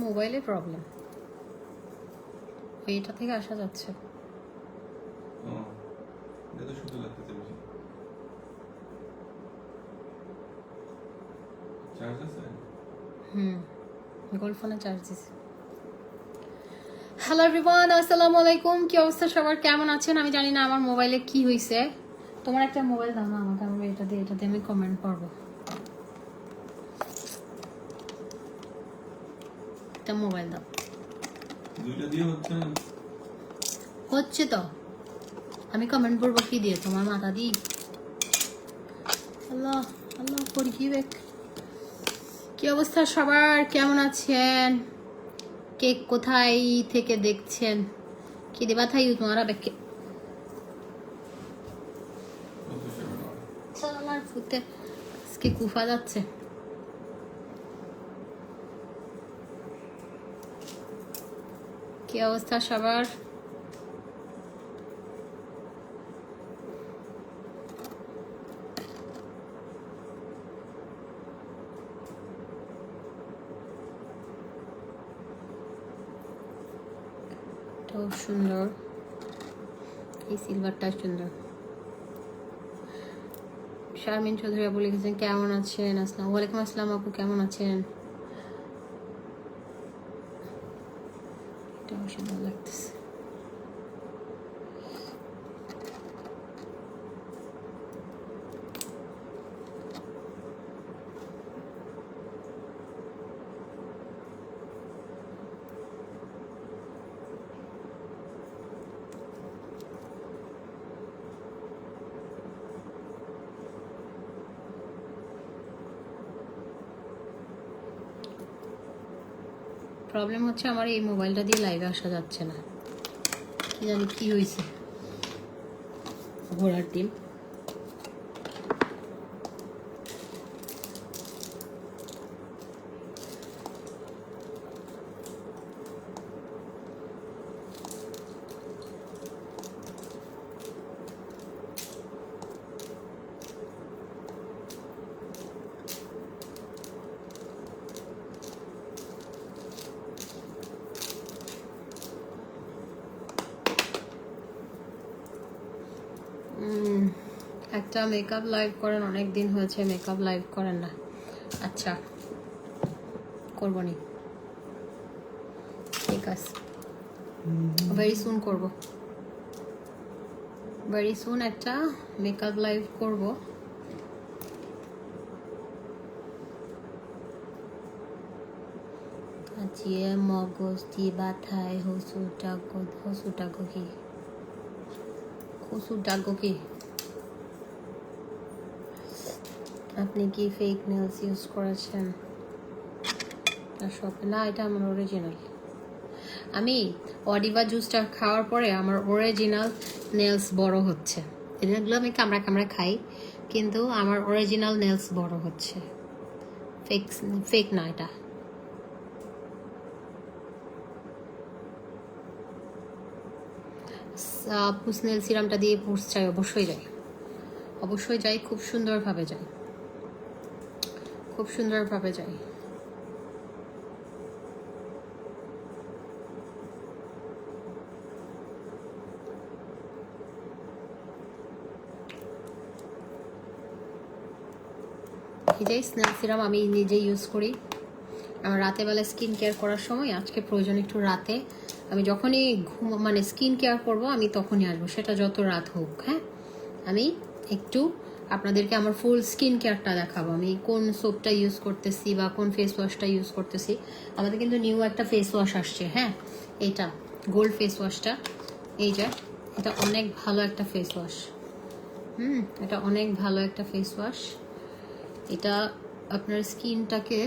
মোবাইলে প্রবলেম, এইটা থেকে আসা যাচ্ছে। এটা তো শুধু লাগতেছে বেশি। চার্জ আছে? গোল্ড ফোনে চার্জ দিছি। হ্যালো এভরিওয়ান, আসসালামু আলাইকুম। কি অবস্থা সবার, কেমন আছেন? আমি জানি না আমার মোবাইলে কি হয়েছে। তোমার একটা মোবাইল দাও না আমাকে, আমি এটা দিয়ে আমি কমেন্ট করবো। একটা মোবাইল দাও। দুইটা দিয়ে হচ্ছে না? হচ্ছে তো, আমি কমেন্ট করবো কি দিয়ে? তোমার মাথা দিই? আল্লাহ আল্লাহ ফরগিভ। কি অবস্থা সবার, কেমন আছেন? কে কোথায় থেকে দেখছেন? কি দেবা থাই তোমারা বেকে আমার ফুটে আজকে কুফা যাচ্ছে। কি অবস্থা সবার? খুব সুন্দর, এই সিলভারটা সুন্দর। শারমিন চৌধুরী আপু লিখেছেন কেমন আছেন? আসসালাম ওয়ালাইকুম আসসালাম আপু, কেমন আছেন? এটা সুন্দর লাগতেছে। প্রবলেম হচ্ছে আমার এই মোবাইলটা দিয়ে লাইভে আসা যাচ্ছে না, কি জানি কি হয়েছে। ঘোড়ার ডিম। একটা মেকআপ লাইভ করেন, অনেক দিন হয়েছে মেকআপ লাইভ করেন না। আচ্ছা করবো নি, ঠিক আছে, ভেরি সুন করবো, ভেরি সুন একটা মেকআপ লাইভ করবো। আজিয়ে মগজ দি বাথায় হসুটাগো কি? আপনি কি ফেক নেলস ইউজ করেছেন? না, এটা আমার অরিজিনাল। আমি অডিবা জুসটা খাওয়ার পরে আমার অরিজিনাল নেলস বড় হচ্ছে। এগুলো আমি কামড়া খাই, কিন্তু আমার অরিজিনাল নেলস বড় হচ্ছে, ফেক না এটা। পুস নেল সিরামটা দিয়ে পুষ চাই, অবশ্যই যাই, খুব সুন্দরভাবে যাই। এই যে স্নেল সিরাম আমি নিজে ইউজ করি আমার রাতেবেলা স্কিন কেয়ার করার সময়। আজকে প্রয়োজন একটু রাতে, আমি যখনই মানে স্কিন কেয়ার করবো আমি তখনই আসবো, সেটা যত রাত হোক। হ্যাঁ, আমি একটু আপনাদেরকে আমার ফুল স্কিন কেয়ারটা দেখাবো, আমি কোন সোপটা ইউজ করতেছি বা কোন ফেস ওয়াশটা ইউজ করতেছি। আমাদের কিন্তু নিউ একটা ফেস ওয়াশ আসছে, হ্যাঁ, এটা গোল্ড ফেস ওয়াশটা। এই যে এটা অনেক ভালো একটা ফেস ওয়াশ। এটা অনেক ভালো একটা ফেস ওয়াশ। এটা আপনার স্কিনটাকে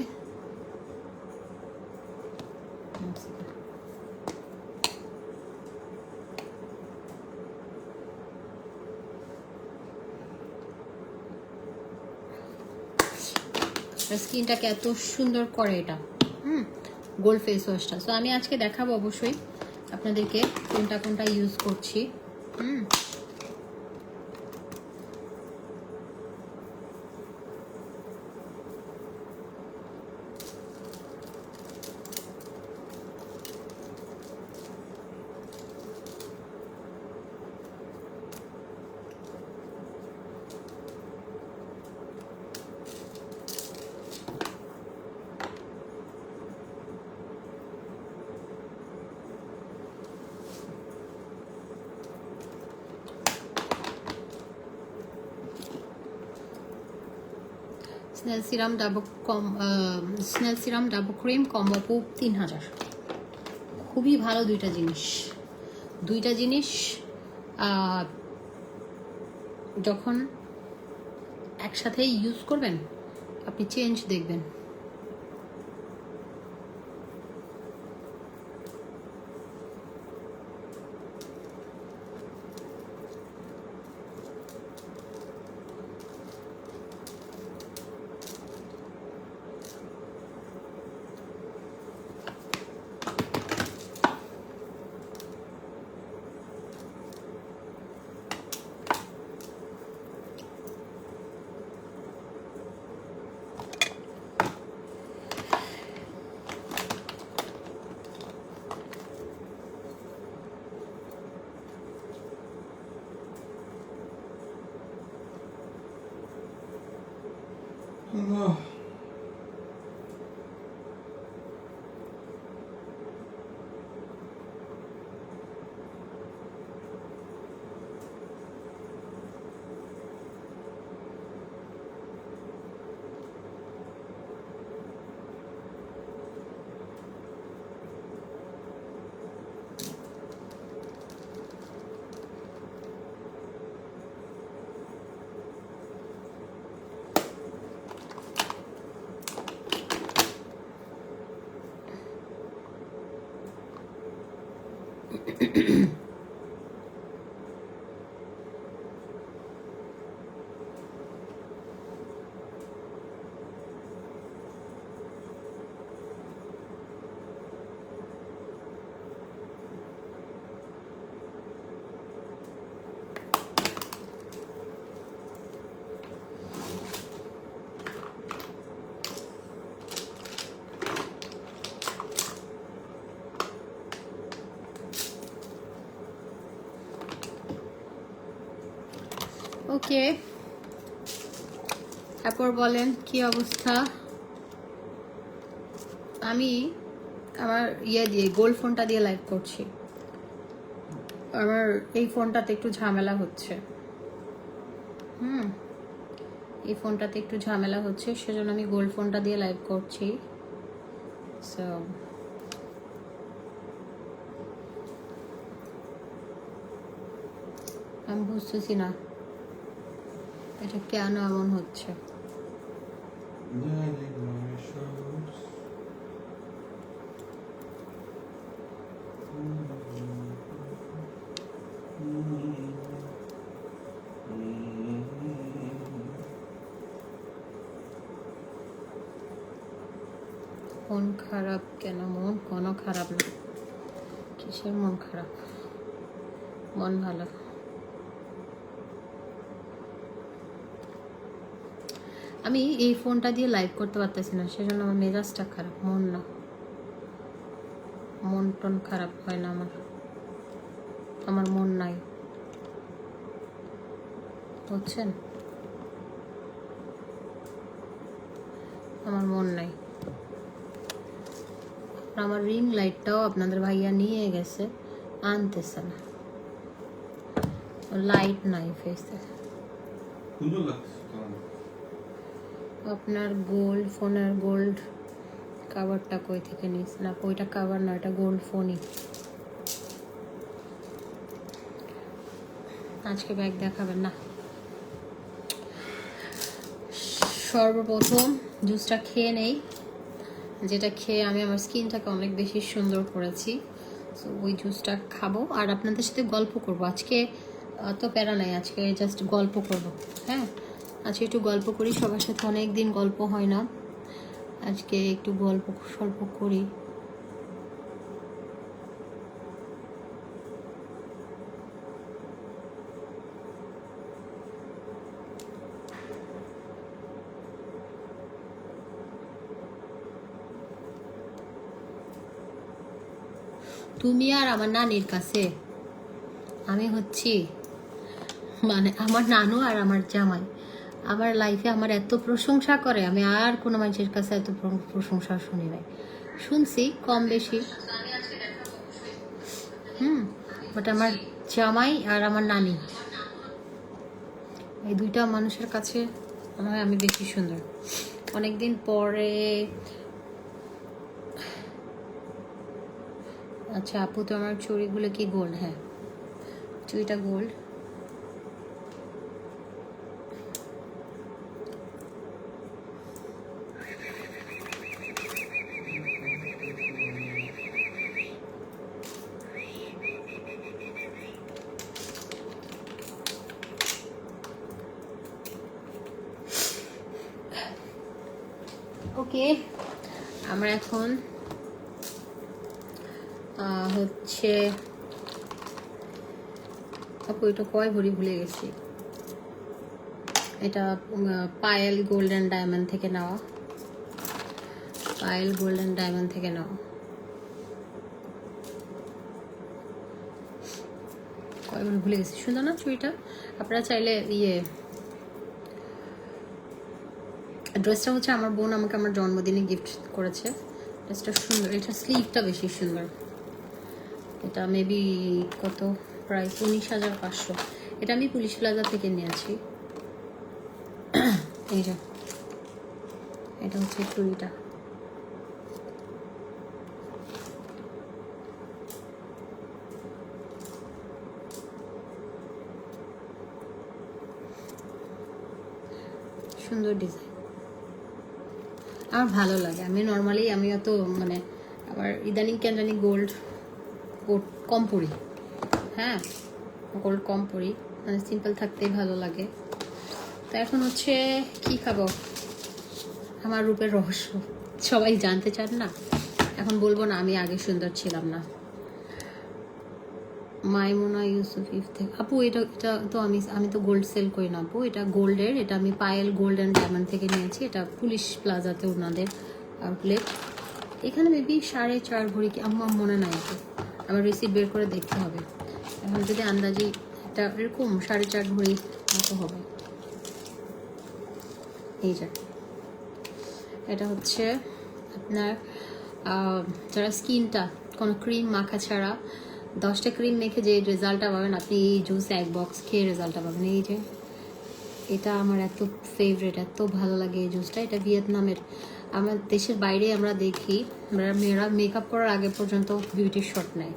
স্কিনটাকে এত সুন্দর করে এটা গোল্ড ফেস ওয়াশটা। সো আমি আজকে দেখাবো অবশ্যই আপনাদেরকে কোনটা ইউজ করছি। Snail serum double cream combo 3000। খুবই ভালো দুইটা জিনিস যখন একসাথে ইউজ করবেন আপনি চেঞ্জ দেখবেন। আল্লাহ। ওকে, তারপর বলেন কি অবস্থা? আমি আমার দিয়ে গোল্ড ফোনটা দিয়ে লাইভ করছি। আমার এই ফোনটাতে একটু ঝামেলা হচ্ছে। এই ফোনটাতে একটু ঝামেলা হচ্ছে, সেজন্য আমি গোল্ড ফোনটা দিয়ে লাইভ করছি। সো আমি বুঝতেছি না এটা কেন এমন হচ্ছে। মন খারাপ কেন? মন কোনো খারাপ না। কিসের মন খারাপ? মন ভালো। আমি এই ফোনটা দিয়ে লাইভ করতে পারতেছি না, সেজন্য আমার মেজাজটা খারাপ, মন না। মন টন খারাপ হয় না আমার মন নাই, বুঝছেন? আমার মন নাই। আমার রিং লাইটটাও আপনাদের ভাইয়া নিয়ে গেছে, আনতেছে না। লাইট নাই ফেসে। সুন্দর লাগছে আপনার গোল্ড ফোনের গোল্ড কাভারটা কই থেকে নিয়েছেন? না, ওইটা কাভার না, এটা গোল্ড ফোনই। আজকে ব্যাগ দেখাবেন না। সর্বপ্রথম জুসটা খেয়ে নেই, যেটা খেয়ে আমি আমার স্কিনটাকে অনেক বেশি সুন্দর করেছি। সো ওই জুসটা খাবো আর আপনাদের সাথে গল্প করব। আজকে অত প্যারা নাই, আজকে জাস্ট গল্প করব। হ্যাঁ, আজকে একটু গল্প করি, সবার সাথে অনেক দিন গল্প হয় না, আজকে একটু গল্প স্বল্প করি। তুমি আর আমার নানির কাছে আমি হচ্ছি মানে আমার নানু আর আমার জামাই আমার লাইফে আমার এত প্রশংসা করে, আমি আর কোনো মানুষের কাছে এত প্রশংসা শুনি নাই। শুনছি কম বেশি, বাট আমার জামাই আর আমার নানি এই দুইটা মানুষের কাছে মনে হয় আমি বেশি সুন্দর। অনেকদিন পরে। আচ্ছা আপু, তো আমার চুড়িগুলো কি গোল্ড? হ্যাঁ, চুড়িটা গোল্ড। ওকে, আমরা এখন হচ্ছে, আপু এটা কয় ভরি ভুলে গেছি। এটা পায়েল গোল্ডেন ডায়মন্ড থেকে নেওয়া, পায়েল গোল্ডেন ডায়মন্ড থেকে নেওয়া। কয় ভরি ভুলে গেছি, সুন্দর না চুড়িটা? আপনারা চাইলে ড্রেসটা হচ্ছে আমার বোন আমাকে আমার জন্মদিনে গিফট করেছে। ড্রেসটা সুন্দর, এটা স্লিভটা বেশি সুন্দর। এটা মেবি কত প্রাইস? 19,500। এটা আমি পুলিশ প্লাজা থেকে নিয়েছি। এই যে এটা হচ্ছে চুড়িটা। সুন্দর ডিজাইন, আমার ভালো লাগে। আমি নর্মালি আমি অত মানে আবার ইদানিং কেন জানি গোল্ড কম পরি। হ্যাঁ, গোল্ড কম পরি, মানে সিম্পল থাকতেই ভালো লাগে। তো এখন হচ্ছে কি খাবো, আমার রূপের রহস্য সবাই জানতে চান না? এখন বলবো না আমি আগে সুন্দর ছিলাম না। মাইমুনা ইউসুফ থেকে। আপু এটা এটা তো আমি তো গোল্ড সেল করি না আপু, এটা গোল্ডের। এটা আমি পায়েল গোল্ড অ্যান্ড ডায়মন্ড থেকে নিয়েছি। এটা পুলিশ প্লাজাতে ওনাদের আউটলেট। এখানে মেবি 4.5 ভরি কি আমার মনে নাই আপু, আমার রিসিপ্ট বের করে দেখতে হবে। এখন যদি আন্দাজি এটা এরকম 4.5 ভরি মতো হবে। এই যে এটা হচ্ছে আপনার যারা স্কিনটা কোনো ক্রিম মাখা ছাড়া 10টা ক্রিম মেখে যে রেজাল্টটা পাবেন, আপনি এই জুস এক বক্স খেয়ে রেজাল্টটা পাবেন। এই যে এটা আমার এত ফেভারিট, এত ভালো লাগে এই জুসটা। এটা ভিয়েতনামের। আমার দেশের বাইরে আমরা দেখি মেয়েরা মেকআপ করার আগে পর্যন্ত বিউটি শট নেয়।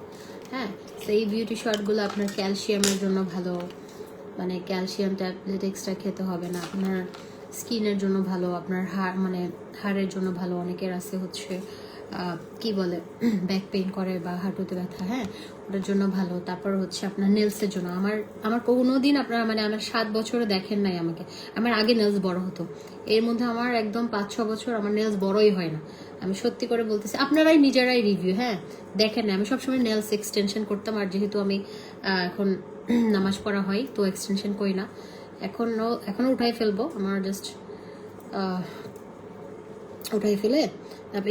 হ্যাঁ, তো এই বিউটি শটগুলো আপনার ক্যালসিয়ামের জন্য ভালো, মানে ক্যালসিয়াম ট্যাবলেট এক্সট্রা খেতে হবে না। আপনার স্কিনের জন্য ভালো, আপনার হাড়ের জন্য ভালো। অনেকের আছে হচ্ছে কি বলে ব্যাক পেইন করে বা হাঁটুতে ব্যথা, হ্যাঁ ওটার জন্য ভালো। তারপর হচ্ছে আপনার নেলসের জন্য। আমার কোনো দিন আপনারা মানে আমার 7 বছরে দেখেন নাই আমাকে। আমার আগে নেলস বড় হতো, এর মধ্যে আমার একদম 5-6 বছর আমার নেলস বড়ই হয় না। আমি সত্যি করে বলতেছি, আপনারাই নিজেরাই রিভিউ, হ্যাঁ দেখেন না। আমি সবসময় নেলস এক্সটেনশন করতাম, আর যেহেতু আমি এখন নামাজ পড়া হয় তো এক্সটেনশন করি না। এখনো উঠাই ফেলবো, আমার জাস্ট উঠাই ফেলে তারপর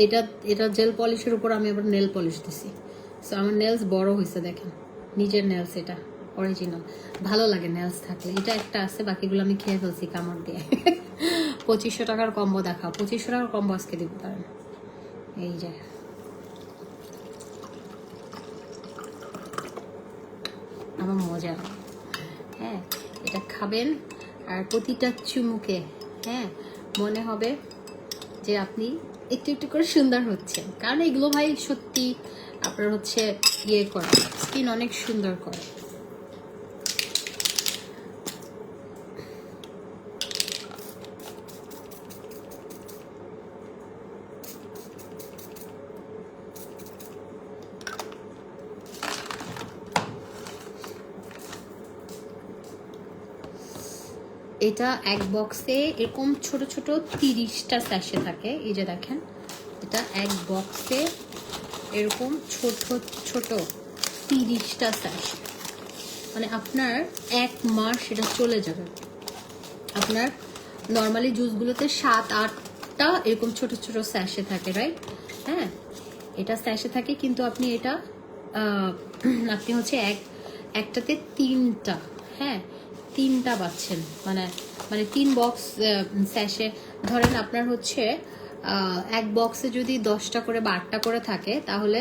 এটা জেল পলিশের উপর আমি আবার নেল পলিশ দিছি। সো আমার নেলস বড় হয়েছে দেখেন, নিজের নেলস, এটা অরিজিনাল। ভালো লাগে নেলস থাকলে। এটা একটা আছে, বাকিগুলো আমি খেয়ে ফেলছি কামড় দিয়ে। 2500 টাকার কম্বো দেখাও, 2500 টাকার কম্বো আজকে দিব তার। এই যে আমার মজা, হ্যাঁ এটা খাবেন আর প্রতিটা চুমুকে হ্যাঁ মনে হবে যে আপনি একটু একটু করে সুন্দর হচ্ছেন। কারণ এগুলো ভাই সত্যি আপনার হচ্ছে করে, স্কিন অনেক সুন্দর করে। এটা এক বক্সে এরকম ছোট ছোট 30টা স্যাশে থাকে। এই যে দেখেন, এটা এক বক্সে এরকম ছোট ছোট 30টা স্যাশে, মানে আপনার 1 মাস এটা চলে যাবে। আপনার নর্মালি জুসগুলোতে 7-8টা এরকম ছোট ছোট স্যাশে থাকে, রাইট? হ্যাঁ, এটা স্যাশে থাকে, কিন্তু আপনি এটা আপনি হচ্ছে একটাতে 3টা, হ্যাঁ 3টা পাচ্ছেন। মানে 3 বক্স স্যাশে ধরেন আপনার হচ্ছে এক বক্সে যদি 10টা করে বা 8টা করে থাকে, তাহলে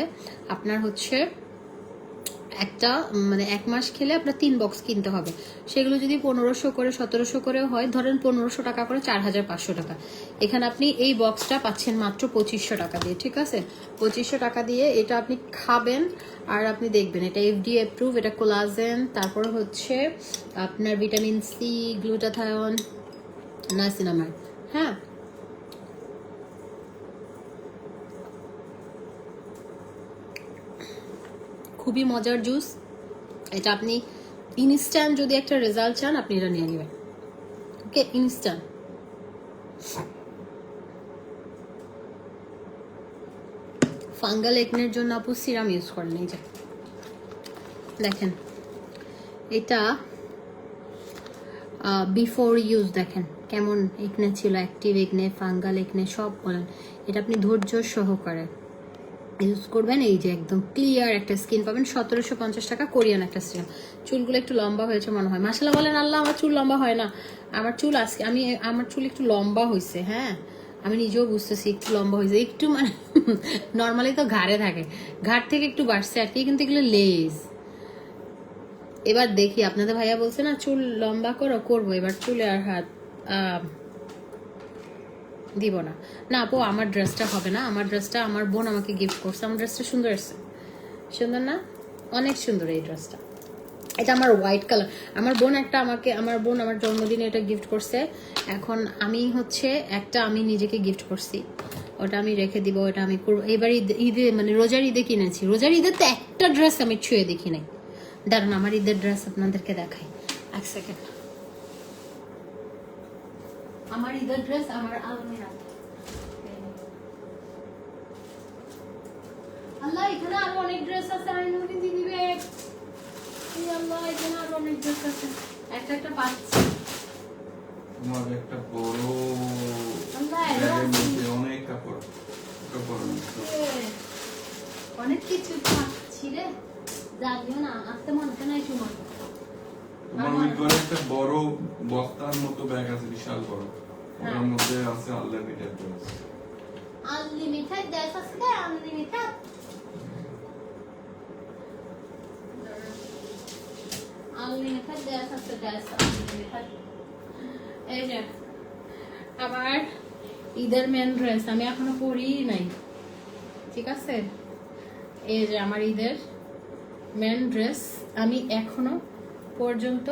আপনার হচ্ছে একটা মানে 1 মাস খেলে আপনার 3 বক্স কিনতে হবে। সেগুলো যদি 1500 করে 1700 করেও হয়, ধরেন 1500 টাকা করে 4500 টাকা। এখানে আপনি এই বক্সটা পাচ্ছেন মাত্র 2500 টাকা দিয়ে, ঠিক আছে? 2500 টাকা দিয়ে এটা আপনি খাবেন আর আপনি দেখবেন এটা FDA অ্যাপ্রুভ, এটা কোলাজেন, তারপর হচ্ছে আপনার ভিটামিন সি, গ্লুটাথায়ন, নাইসিনামাইড। হ্যাঁ, খুবই মজার জুস এটা। আপনি ইনস্ট্যান্ট যদি একটা রেজাল্ট চান আপনি এটা নিয়ে নেবেন, ওকে? ইনস্ট্যান্ট। ফাঙ্গাল একনের জন্য আপু সিরাম ইউজ করেন। এই যে দেখেন, এটা বিফোর ইউজ দেখেন কেমন একনে ছিল, অ্যাক্টিভ একনে, ফাঙ্গাল একনে সব বলেন। এটা আপনি ধৈর্য সহকারে ইউজ করবেন। এই যে একদম ক্লিয়ার একটা স্কিন পাবেন। 1750 টাকা কোরিয়ান একটা সিরাম। চুলগুলো একটু লম্বা হয়েছে মনে হয়, মাশাআল্লাহ বলেন। আল্লাহ, আমার চুল লম্বা হয় না। আমার চুল আজকে আমার চুল একটু লম্বা হয়েছে। হ্যাঁ, আমি নিজেও বুঝতেছি একটু লম্বা হয়েছে, একটু মানে নর্মালি তো ঘাড়ে থাকে, ঘাড় থেকে একটু বাড়ছে আর কি, কিন্তু এগুলো লেজ। এবার দেখি, আপনাদের ভাইয়া বলছে না চুল লম্বা করবো এবার চুলে আর হাত দিব না। না আপু, আমার ড্রেসটা হবে না, আমার ড্রেসটা আমার বোন আমাকে গিফট করছে। আমার ড্রেসটা সুন্দর আছে, সুন্দর না? অনেক সুন্দর এই ড্রেসটা। এটা আমার হোয়াইট কালার। আমার বোন আমার জন্মদিনে এটা গিফট করছে। এখন আমি হচ্ছে আমি নিজেকে গিফট করছি, ওটা আমি রেখে দিব। ওটা আমি করবো এবার ঈদে, মানে রোজার ঈদে কিনেছি। রোজার ঈদে তো একটা ড্রেস আমি ছুঁয়ে দেখি নাই। দাঁড়ান, আমার ঈদের ড্রেস আপনাদেরকে দেখাই, এক সেকেন্ড। আমার ঈদের ড্রেস আমার আলমিরা। আল্লাহ, এখানে আরো অনেক ড্রেস আছে, আইনুকে দিয়ে দিবে। আল্লাহ, এখানে আরো অনেক ড্রেস আছে, একটা পাচ্ছি। তোমার একটা বড় আল্লাহ, ব্যাগের মধ্যে অনেক কাপড় অনেক কিছু পাচ্ছি রে, জানিও না আসতে মন নাই তোমার। তোমার ওই ঘরে একটা বড় বস্তার মতো ব্যাগ আছে, বিশাল বড়। ওটার মধ্যে আছে আনলিমিটেড ড্রেস। আনলিমিটেড ড্রেস আছে না? আনলিমিটেড ড্রেস আছে, ড্রেস আনলিমিটেড। এই যে আমার ঈদের মেন ড্রেস আমি এখনো পরিই নাই, ঠিক আছে? এই যে আমার ঈদের মেন ড্রেস আমি এখনো পর্যন্ত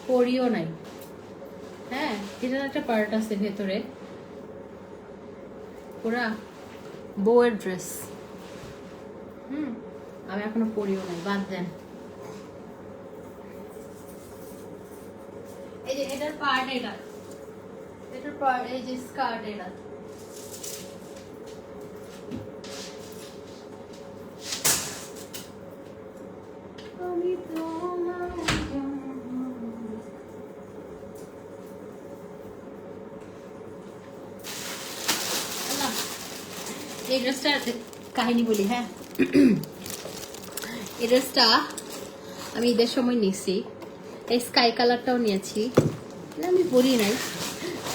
পরিও নাই। হ্যাঁ, এটার একটা পার্ট আছে ভেতরে, পুরা বউয়ের ড্রেস। আমি এখনো পরিও নাই, বাদ দেন। এই যে এটার পার্ট, এটার পার্ট, এই যে স্কার্ট, এটা আমি তোমার এই ড্রেসটার কাহিনী বলি। হ্যাঁ, এই ড্রেসটা আমি ঈদের সময় নিয়েছি। এই স্কাই কালারটাও নিয়েছি, আমি পরি নাই।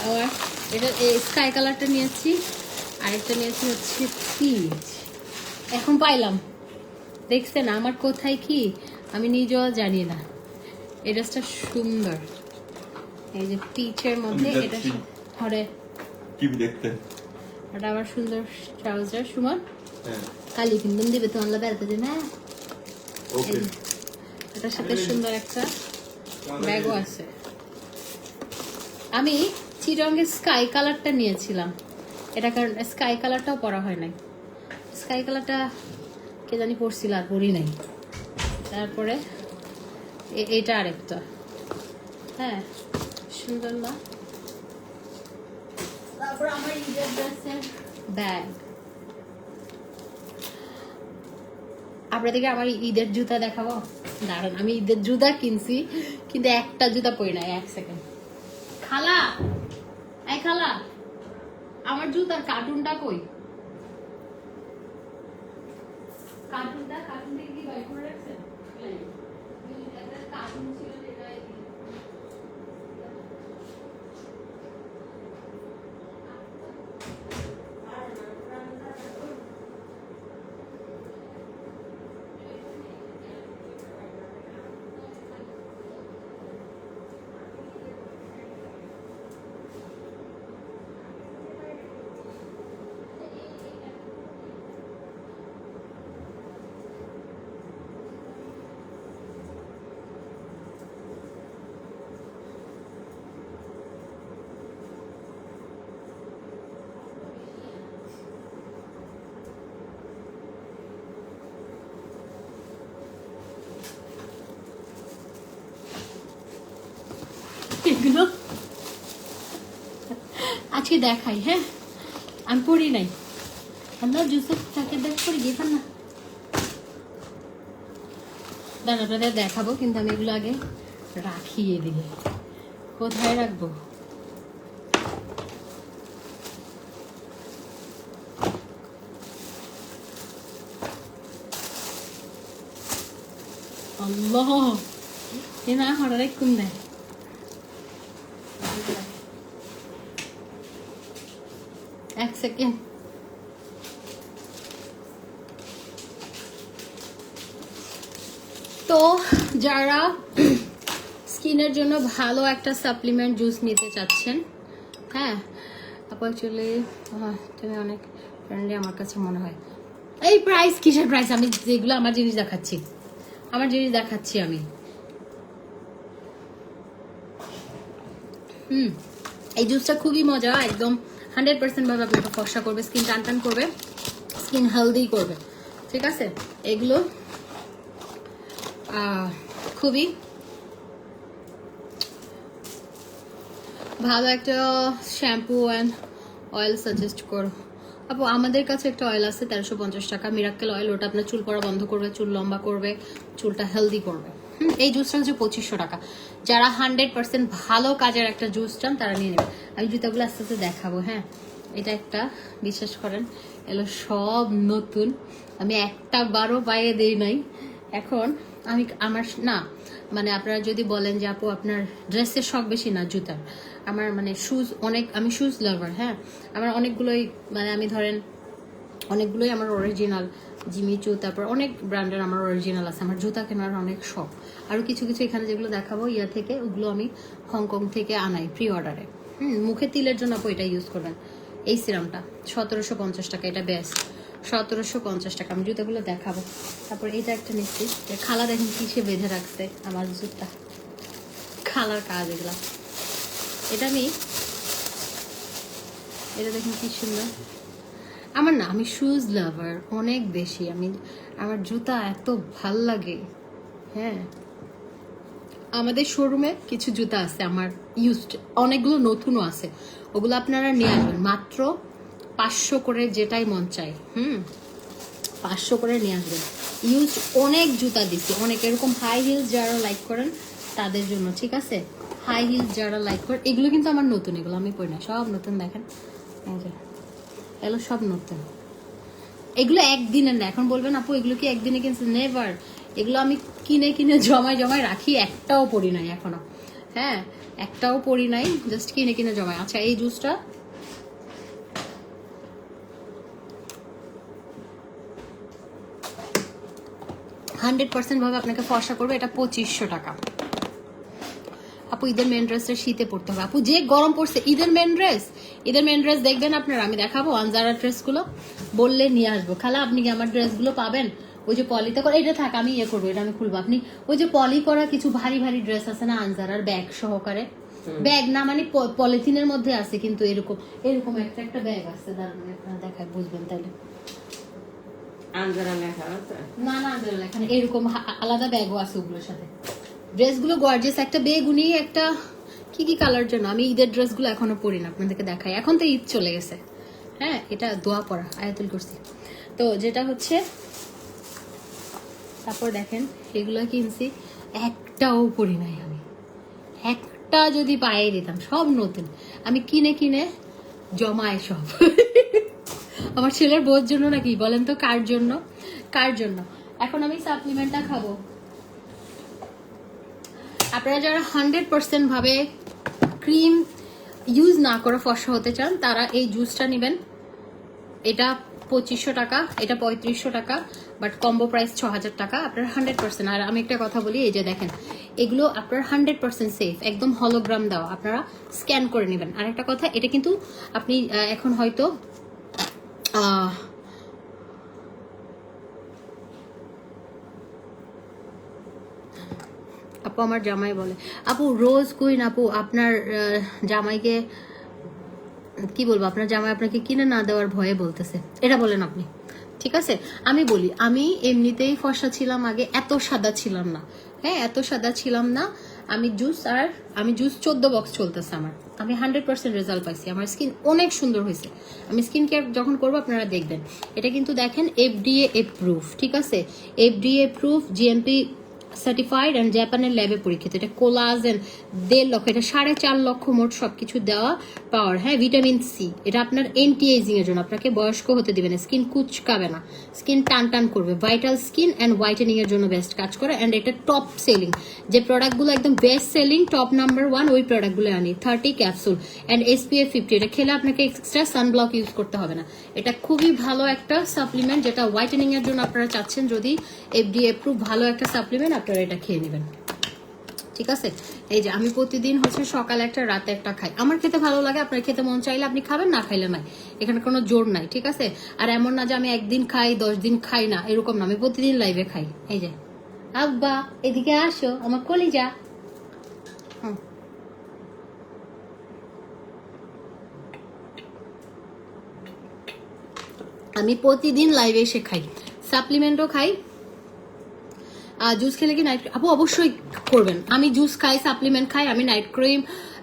আবার এটা এই স্কাই কালারটা নিয়েছি, আরেকটা নিয়েছি হচ্ছে পিচ। এখন পাইলাম, দেখছেন আমার কোথায় কি আমি নিজেও জানি না। এই ড্রেসটা সুন্দর, এই যে পিচের মধ্যে এটা ধরে কি দেখতে। এটা আবার সুন্দর ট্রাউজার। সুমন কালি পিন্দন দিবে তো আল্লাহ বেড়াতে দিন। হ্যাঁ, এটার সাথে সুন্দর একটা ব্যাগও আছে। আমি চিরঙ্গের স্কাই কালারটা নিয়েছিলাম, এটা কারণ স্কাই কালারটাও পরা হয় নাই। স্কাই কালারটা কে জানি পরছিল, আর পরি নাই। তারপরে এটা আরেকটা, হ্যাঁ সুন্দর না? তারপর আমার ঈদের ড্রেসের ব্যাগ। আপনাদেরকে আমার ঈদের জুতা দেখাবো, দাঁড়ান। আমি ঈদের জুতা কিনছি, কিন্তু একটা জুতা পরি নাই। এক সেকেন্ড। খালা, এই খালা, আমার জুতার কার্টুনটা কই? কার্টুনটা কি বাই করে রাখছেন? কার্টুন ছিল যেটা এগুলো আজকে দেখাই, হ্যাঁ আমি পড়ি নাই, আমরা জুসের প্যাকেট দেখ করে গিয়ে না দাদা আপনাদের দেখাবো, কিন্তু আমি এগুলো আগে রাখিয়ে দিই। কোথায় রাখবো? আল্লাহ এ না হঠাৎ কোন দেয়। এক সেকেন্ড, তো যারা স্কিনের জন্য ভালো একটা সাপ্লিমেন্ট জুস নিতে চাচ্ছেন, হ্যাঁ আপু অ্যাকচুয়ালি তুমি অনেক ফ্রেন্ডলি আমার কাছে মনে হয়। এই প্রাইস কিসের প্রাইস? আমি যেগুলো আমার জিনিস দেখাচ্ছি, আমার জিনিস দেখাচ্ছি আমি। এই জুসটা খুবই মজা, একদম 100% ভাবে আপনাকে ফর্সা করবে, স্কিন টান টান করবে, স্কিন হেলদি করবে, ঠিক আছে? এগুলো খুবই ভালো একটা শ্যাম্পু অ্যান্ড অয়েল সাজেস্ট করো আপু। আমাদের কাছে একটা অয়েল আছে 1350 টাকা, মিরাক্কেল অয়েল। ওটা আপনার চুল পড়া বন্ধ করবে, চুল লম্বা করবে, চুলটা হেলদি করবে। এই জুসটা হচ্ছে 2500 টাকা। যারা 100% ভালো কাজের একটা জুস চান তারা নিয়ে নেবে। আমি জুতাগুলো আস্তে আস্তে দেখাবো, হ্যাঁ। এটা একটা, বিশ্বাস করেন এগুলো সব নতুন, আমি একটা বারও পায়ে দেই নাই। এখন আমি আমার না মানে আপনারা যদি বলেন যে আপু আপনার ড্রেসের শখ বেশি না জুতার, আমার মানে শুজ অনেক, আমি শুজ লাভার, হ্যাঁ। আমার অনেকগুলোই মানে আমি ধরেন অনেকগুলোই আমার অরিজিনাল, জিমি চু, তারপর অনেক ব্র্যান্ডের আমার অরিজিনাল আছে। আমার জুতা কেনার অনেক শখ। আরও কিছু কিছু এখানে যেগুলো দেখাবো ইয়া থেকে, ওগুলো আমি হংকং থেকে আনাই প্রি অর্ডারে। মুখে তিলের জন্য আপু এটা ইউজ করবেন। এই সিরামটা 1750 টাকা, এটা বেস্ট, 1750 টাকা। আমি জুতাগুলো দেখাবো। তারপর এটা একটা নিচ্ছি, খালা দেখেন কিসে বেঁধে রাখছে আমার জুতা, খালার কাজ এগুলা। এটা আমি, এটা দেখেন কি সুন্দর। আমার না, আমি শুজ লাভার অনেক বেশি, আমি আমার জুতা এত ভাল লাগে, হ্যাঁ। আমাদের শোরুমে কিছু জুতা আছে আমার ইউজড, অনেকগুলো নতুনও আছে, ওগুলো আপনারা নিয়ে আসবেন মাত্র 500 করে, যেটাই মন চাই 500 করে নিয়ে আসবেন। ইউজ অনেক জুতা দিচ্ছি, অনেক এরকম হাই হিলস যারা লাইক করেন তাদের জন্য, ঠিক আছে? হাই হিলস যারা লাইক করেন, এগুলো কিন্তু আমার নতুন, এগুলো আমি পরি না, সব নতুন। দেখেন এগুলো সব নতুন, এগুলো একদিনের না। এখন বলবেন আপু এগুলো কি একদিনে কিনছে? নেভার। এগুলো আমি কিনে কিনে জমায় জমায় রাখি, একটাও পরি নাই এখনো, হ্যাঁ একটাও পরি নাই, জাস্ট কিনে কিনে জমায়। আচ্ছা এই জুসটা %100% ভাবে আপনাকে ফর্সা করবে, এটা 2500 টাকা। আপু ঈদের মেন ড্রেসটা শীতে পড়তে হবে। আপু যে গরম পড়ছে, ঈদের মেন ড্রেস, ঈদের মেন ড্রেস দেখবেন আপনারা, আমি দেখাবো আনজারা ড্রেসগুলো, বললে নিয়ে আসবো। খালা আপনি কি আমার ড্রেসগুলো পাবেন? ওই যে পলিতে করে, এটা থাক আমি ইয়ে করবো, এটা আমি খুলবো। আপনি ওই যে পলি করা কিছু ভারী ভারী ড্রেস আছে না আনজারার, ব্যাগ সহকারে, ব্যাগ না মানে পলিথিনের মধ্যে আছে, কিন্তু এরকম এরকম একটা একটা ব্যাগ আছে, দাঁড়ান আপনারা দেখায় বুঝবেন তাহলে। আনজারা লেখা আছে না না আনজারা লেখা না, এরকম আলাদা ব্যাগও আছে ওগুলোর সাথে। ড্রেসগুলো গর্জিয়াস, একটা বেগুনি, একটা কি কি কালার জন্য। আমি ঈদের ড্রেসগুলো এখনো পরি না, আপনাদেরকে দেখাই। এখন তো ঈদ চলে গেছে, হ্যাঁ এটা দোয়া পড়া আয়াতুল কুরসি। তো যেটা হচ্ছে, তারপর দেখেন এগুলো কিনছি, একটাও পরি নাই আমি, একটা যদি পায়ে দিতাম। সব নতুন, আমি কিনে কিনে জমায় সব। আমার ছেলের বউর জন্য নাকি বলেন তো, কার জন্য কার জন্য। এখন আমি সাপ্লিমেন্টটা খাবো। আপনারা যারা 100% ভাবে ক্রিম ইউজ না করে ফর্সা হতে চান তারা এই জুসটা নেবেন। এটা 2500 টাকা, এটা 3500 টাকা, বাট কম্বো প্রাইস 6000 টাকা। আপনার 100%। আর আমি একটা কথা বলি, এই যে দেখেন এগুলো আপনার 100% সেফ, একদম হলোগ্রাম দেওয়া, আপনারা স্ক্যান করে নেবেন। আর একটা কথা, এটা কিন্তু আপনি এখন হয়তো আপু আমার জামাই বলে, আপু রোজ কুইন আপু আপনার জামাইকে কি বলবো, আপনার জামাই আপনাকে কিনে না দেওয়ার ভয়ে বলতেছে, এটা বলেন আপনি, ঠিক আছে? আমি বলি, আমি এমনিতেই ফর্সা ছিলাম আগে, এত সাদা ছিলাম না, হ্যাঁ এত সাদা ছিলাম না। আমি জুস 14 বক্স চলতেছে আমার। আমি 100% রেজাল্ট পাইছি, আমার স্কিন অনেক সুন্দর হয়েছে। আমি স্কিন কেয়ার যখন করবো আপনারা দেখবেন। এটা কিন্তু দেখেন FDA এপ্রুভ, ঠিক আছে, FDA approve, GMP certified and জাপানের ল্যাবে পরীক্ষিত। এটা কোলাজেন 1.5 লক্ষ, এটা 4.5 লক্ষ মোট সবকিছু দেওয়া পাওয়ার। হ্যাঁ, ভিটামিন সি, এটা আপনার এন্টি এজিং এর জন্য, আপনাকে বয়স্ক হতে দিবে না, স্কিন কুচকাবে না, স্কিন টান টান করবে, ভাইটাল স্কিন অ্যান্ড হোয়াইটেনিং এর জন্য বেস্ট কাজ করে। অ্যান্ড এটা টপ সেলিং, যে প্রোডাক্টগুলো একদম বেস্ট সেলিং টপ নাম্বার 1 ওই প্রোডাক্টগুলো আনি। 30 ক্যাপসুল অ্যান্ড SPF 50, এটা খেলে আপনাকে এক্সট্রা সানব্লক ইউজ করতে হবে না। এটা খুবই ভালো একটা সাপ্লিমেন্ট, যেটা হোয়াইটেনিং এর জন্য আপনারা চাচ্ছেন, যদি FDA এপ্রুভ ভালো একটা সাপ্লিমেন্ট, আপনারা এটা খেয়ে নেবেন, ঠিক আছে। এই যে আমি প্রতিদিন হচ্ছে সকালে একটা রাতে একটা খাই, আমার খেতে ভালো লাগে, আপনার খেতে মন চাইলে আপনি খাবেন, না খাইলে নাই, এখানে কোনো জোর নাই, ঠিক আছে। আর এমন না যে আমি একদিন খাই 10 দিন খাই না, এরকম না, আমি প্রতিদিন লাইভে খাই। এই যে আব্বা এদিকে আসো, আমার কলিজা। আমি প্রতিদিন লাইভে এসে খাই, সাপ্লিমেন্টও খাই। জুস খেলে কি নাইট, আপু অবশ্যই করবেন। আমি জুস খাই, সাপ্লিমেন্ট খাই, আমি নাইট ক্রিম,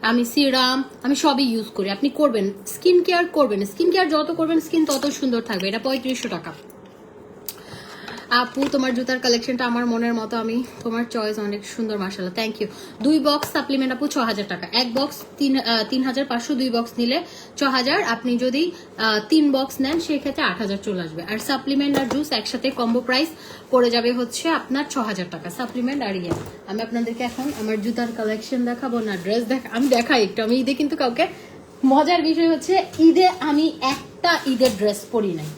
আমি সিরাম, আমি সবই ইউজ করি। আপনি করবেন, স্কিন কেয়ার করবেন, স্কিন কেয়ার যত করবেন স্কিন তত সুন্দর থাকবে। এটা 3500 টাকা। আপু তোমার জুতার কালেকশনটা আমার মনের মতো, আমি তোমার চয়েস অনেক সুন্দর, মাশাআল্লাহ, থ্যাংক ইউ। 2 বক্স সাপ্লিমেন্ট আপু 6000 টাকা, 1 বক্স 3500, 2 বক্স নিলে 6000। আপনি যদি 3 বক্স নেন সেক্ষেত্রে 8000 চলে আসবে। আর সাপ্লিমেন্ট আর জুস একসাথে কম্বো প্রাইস পড়ে যাবে হচ্ছে আপনার 6000 টাকা, সাপ্লিমেন্ট আর ইয়ে। আমি আপনাদেরকে এখন আমার জুতার কালেকশন দেখাবো না, ড্রেস আমি দেখাই একটু। আমি ঈদে কিন্তু কাউকে, মজার বিষয় হচ্ছে ঈদে আমি একটা ঈদের ড্রেস পরি নাই,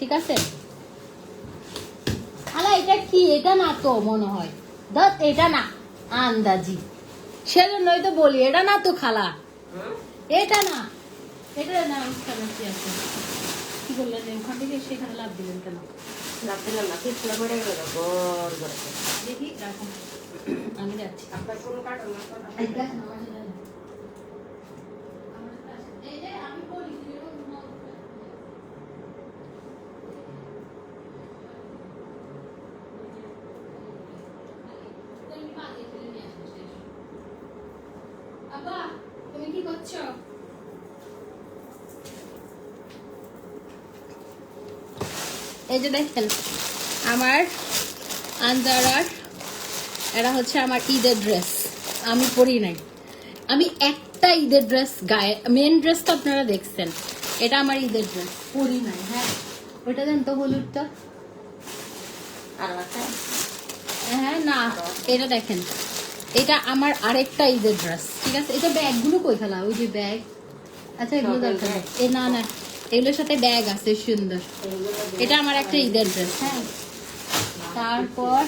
ঠিক আছে। আলা এটা কি, এটা না তো মনে হয়, ধর এটা না, আন্দাজি, সেজন্যই তো বলি এটা না তো খালা, এটা না, এটা না, কি আছে, কি বললেন ওখান থেকে সেখানে লাভ দিলেন কেন? লাভ দিলাম না, পিছলা করে গেল বড় করে। দেখি রাখুন, আমি যাচ্ছি। আপনার কোনো কার্টন না, এই দেখেন আমার সাথে। এই যে আমি বলি আব্বা তুমি কি করছো? এই যে দেখেন আমার আনজারার, এটা হচ্ছে আমার ঈদের ড্রেস, আমি পরি নাই। আমি একটা ঈদের ড্রেস গায়ে, মেন ড্রেস তো আপনারা দেখছেন, এটা আমার ঈদের ড্রেস, পরি নাই। হ্যাঁ ওইটা দেন তো, হলুদটা। আর আছে হ্যাঁ না, এটা দেখেন, এটা আমার আরেকটা ঈদের ড্রেস, ঠিক আছে। এটা ব্যাগগুলো কই খেলা, ওই যে ব্যাগ, আচ্ছা এগুলো দরকার নেই। এ না না, এগুলোর সাথে ব্যাগ আছে সুন্দর, এটা আমার একটা ঈদের ড্রেস। হ্যাঁ, তারপর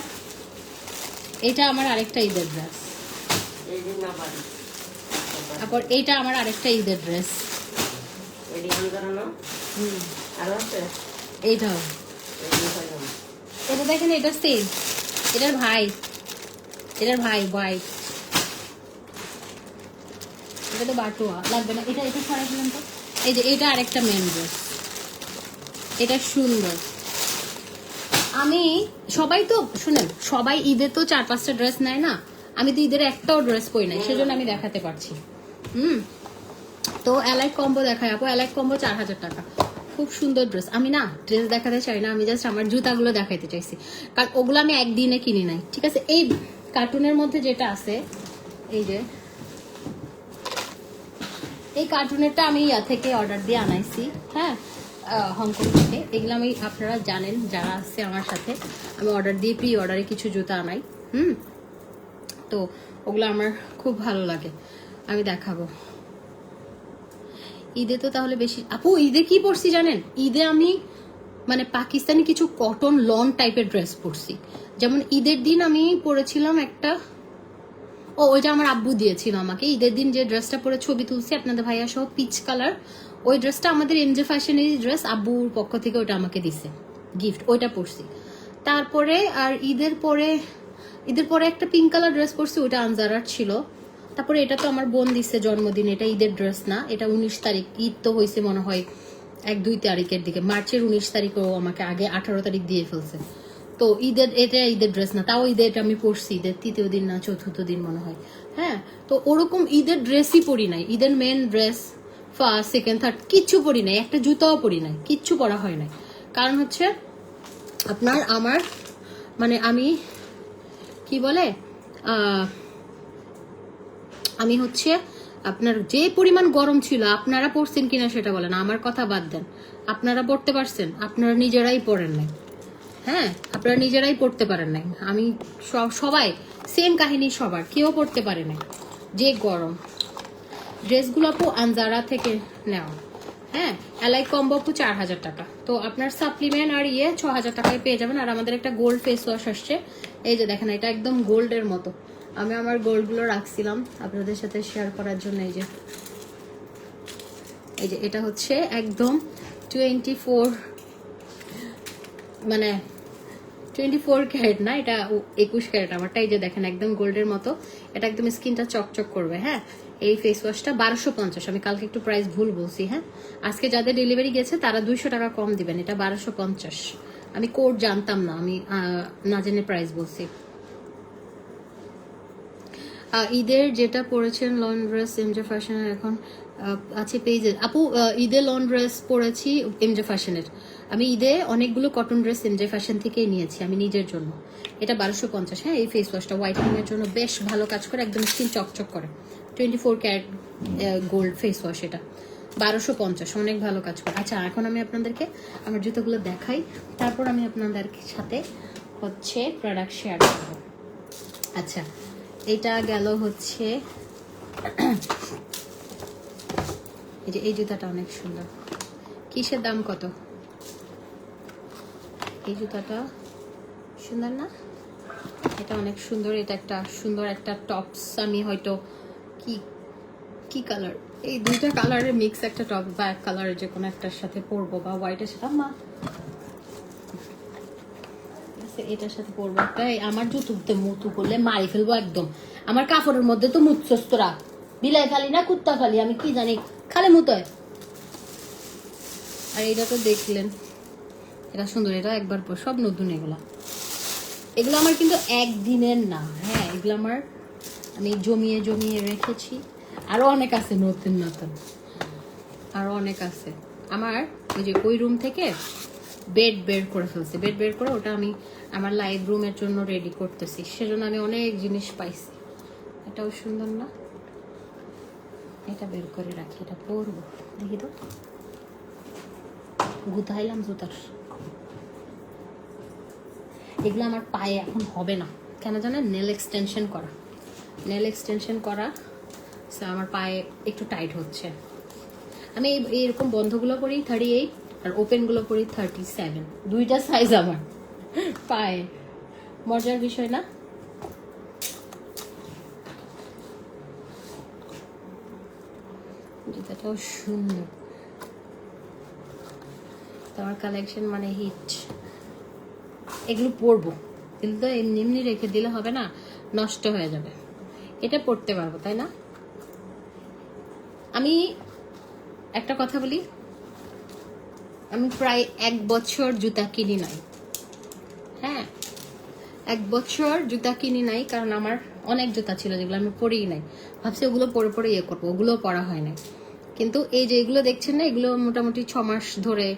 এটা আমার আরেকটা ঈদের ড্রেস, এই দিন না পারি তারপর এইটা আমার আরেকটা ঈদের ড্রেস। এডি আনজানো আর আছে এইটাও, এডি হলো এটা দেখেন, এটা সেম, এটার ভাই হোয়াইট, এটা তো বাটুয়া লাগবে না, এটা এটা সরাই দিলাম তো। এই যে এটা আরেকটা মেন ড্রেস, এটা সুন্দর। আমি সবাই তো শুনেন, সবাই ঈদে তো 4-5টা ড্রেস নেয় না, আমি তো ঈদের একটাও ড্রেস পরি নাই, সেজন্য আমি দেখাতে পারছি। তো এলাইট কম্বো দেখায় আপু, এলাইট কম্বো 4000 টাকা, খুব সুন্দর ড্রেস। আমি না ড্রেস দেখাতে চাই না, আমি জাস্ট আমার জুতাগুলো দেখাইতে চাইছি, কারণ ওগুলো আমি একদিনে কিনি নাই, ঠিক আছে। এই কার্টুনের মধ্যে যেটা আছে, এই যে এই কার্টুনেরটা আমি ইয়া থেকে অর্ডার দিয়ে আনাইছি, হ্যাঁ, হংকং থেকে। এগুলো আমি, আপনারা জানেন যারা আছে আমার সাথে, আমি অর্ডার দিয়ে প্রি অর্ডারে কিছু জুতা আনাই। তো ওগুলো আমার খুব ভালো লাগে, আমি দেখাবো। ঈদে তো তাহলে বেশি, আপু ঈদে কি পরছি জানেন? ঈদে আমি মানে পাকিস্তানি কিছু কটন লন টাইপের ড্রেস পরছি। যেমন ঈদের দিন আমি পরেছিলাম একটা, ওইটা আমার আব্বু দিয়েছিল আমাকে ঈদের দিন, যে ড্রেসটা পরে ছবি তুলছি আপনাদের ভাইয়া সহ, পিচ কালার, ওই ড্রেসটা আমাদের এমজে ফ্যাশনেরই ড্রেস, আব্বুর পক্ষ থেকে ওইটা আমাকে দিছে গিফট, ওইটা পরছি। তারপরে আর ঈদের পরে একটা পিঙ্ক কালার ড্রেস পরছি, ওইটা আনজারার ছিল। তারপরে এটা তো আমার বোন দিচ্ছে জন্মদিন, এটা ঈদের ড্রেস না, এটা 19 তারিখ, ঈদ তো হয়েছে মনে হয় 1-2 তারিখের দিকে, মার্চের 19 তারিখও আমাকে আগে 18 তারিখ দিয়ে ফেলছে। তো ঈদের ড্রেস না, তাও ঈদের এটা আমি পরছি, ঈদের 3য় দিন না 4th দিন মনে হয়। হ্যাঁ, তো ওরকম ঈদের ড্রেসই পরি নাই, ঈদের main dress first second third কিচ্ছু পরি নাই, একটা জুতাও পরি নাই, কিচ্ছু পরা হয় নাই। কারণ হচ্ছে আপনার আমার মানে আমি কি বলে আমি হচ্ছে আপনার যে পরিমাণ গরম ছিল, আপনারা পড়ছেন কিনা সেটা বলেন, আমার কথা বাদ দেন। আপনারা পড়তে পারছেন? আপনারা নিজেরাই পড়েন নাই। হ্যাঁ, আপনারা নিজেরাই পড়তে পারেন নাই। আমি সবাই সেম কাহিনী, সবার কেউ পড়তে পারে নাই, যে গরম। ড্রেসগুলো আপু আনজারা থেকে নেওয়া। হ্যাঁ, এলাই কম্বো আপু 4000 টাকা। তো আপনার সাপ্লিমেন্ট আর 6000 টাকায় পেয়ে যাবেন। আর আমাদের একটা গোল্ড ফেস ওয়াশ আসছে, এই যে দেখেন, এটা একদম গোল্ডের মতো। আমি আমার গোল্ডগুলো রাখছিলাম আপনাদের সাথে শেয়ার করার জন্য। এই যে এটা হচ্ছে একদম 24 মানে 24 ক্যারেট না, এটা 21 ক্যারেট আমারটা। এই যে দেখেন একদম গোল্ডের মতো, এটা একদম স্কিনটা চকচক করবে। হ্যাঁ, এই ফেস ওয়াশটা 1250। আমি কালকে একটু প্রাইস ভুল বলছি। হ্যাঁ, আজকে যাদের ডেলিভারি গেছে তারা 200 টাকা কম দিবেন, এটা 1250। আমি কোড জানতাম না, আমি না জেনে প্রাইস বলছি। ঈদের যেটা পরেছেন লন ড্রেস এমজে ফ্যাশনের এখন আছে পেজে আপু। ঈদে লন ড্রেস পরেছি এমজে ফ্যাশনের। আমি ঈদে অনেকগুলো কটন ড্রেস এমজে ফ্যাশন থেকেই নিয়েছি আমি নিজের জন্য। এটা 1250। হ্যাঁ, এই ফেস ওয়াশটা হোয়াইটেনিং এর জন্য বেশ ভালো কাজ করে, একদম স্কিন চকচক করে। 24 ক্যারেট গোল্ড ফেস ওয়াশ, এটা 1250, অনেক ভালো কাজ করে। আচ্ছা, এখন আমি আপনাদেরকে আমার জুতোগুলো দেখাই, তারপর আমি আপনাদের সাথে হচ্ছে প্রোডাক্ট শেয়ার করবো। আচ্ছা, এটা গেল হচ্ছে এই যে এই জুতাটা অনেক সুন্দর। কিসের দাম কত? এই জুতাটা সুন্দর না? এটা অনেক সুন্দর। এটা একটা সুন্দর একটা টপস, আমি হয়তো কি কালার, এই দুইটা কালারের মিক্স একটা টপ বা এক কালারের যে কোনো একটার সাথে পরবো, বা হোয়াইটের সাথে এটার সাথে পরবো একটা। আমার জুতুতে মুতু করলে মারি ফেলবো একদম। আমার কাপড়ের মধ্যে তো মুতছস তোরা, বিলাই খালি না কুত্তা খালি, আমি কি জানি, খালি মুতোয়। আর এটা তো দেখলেন, এটা সুন্দর, এটা একবার পর, সব নতুন। এগুলো আমার কিন্তু একদিনের না। হ্যাঁ, এগুলো আমার আমি জমিয়ে রেখেছি। আরো অনেক আছে নতুন নতুন, আরো অনেক আছে। আমার ওই যে ওই রুম থেকে বেড বের করে ফেলছে, বেড বের করে ওটা আমি আমার লাইভ রুমের জন্য রেডি করতেছি, সেজন্য আমি অনেক জিনিস পাইছি। এটাও সুন্দর না? এটা বের করে রাখি, এটা পরবো। দেখি তো, গুতাইলাম জুতার। এগুলো আমার পায়ে এখন হবে না, কেন জানেন? নেল এক্সটেনশন করা আমার পায়ে একটু টাইট হচ্ছে। আমি এরকম বন্ধগুলো পরি 38 আর ওপেনগুলো পরি 37, দুইটা সাইজ আমার পায়ে। মজার বিষয় না? জুতাটাও সুন্দর। তোমার কালেকশন মানে হিট। এগুলো পরবো, এগুলো তো এমনি রেখে দিলে হবে না, নষ্ট হয়ে যাবে। এটা পরতে পারবো, তাই না? আমি একটা কথা বলি, আমি প্রায় 1 বছর জুতা কিনি নাই। হ্যাঁ, 1 বছর জুতা কিনি নাই, কারণ আমার অনেক জুতা ছিল যেগুলো আমি পরেই নাই। ভাবছি ওগুলো পরে ইয়ে করবো, ওগুলো পরা হয় নাই। কিন্তু এই যে এগুলো দেখছেন না, এগুলো মোটামুটি 6 মাস ধরে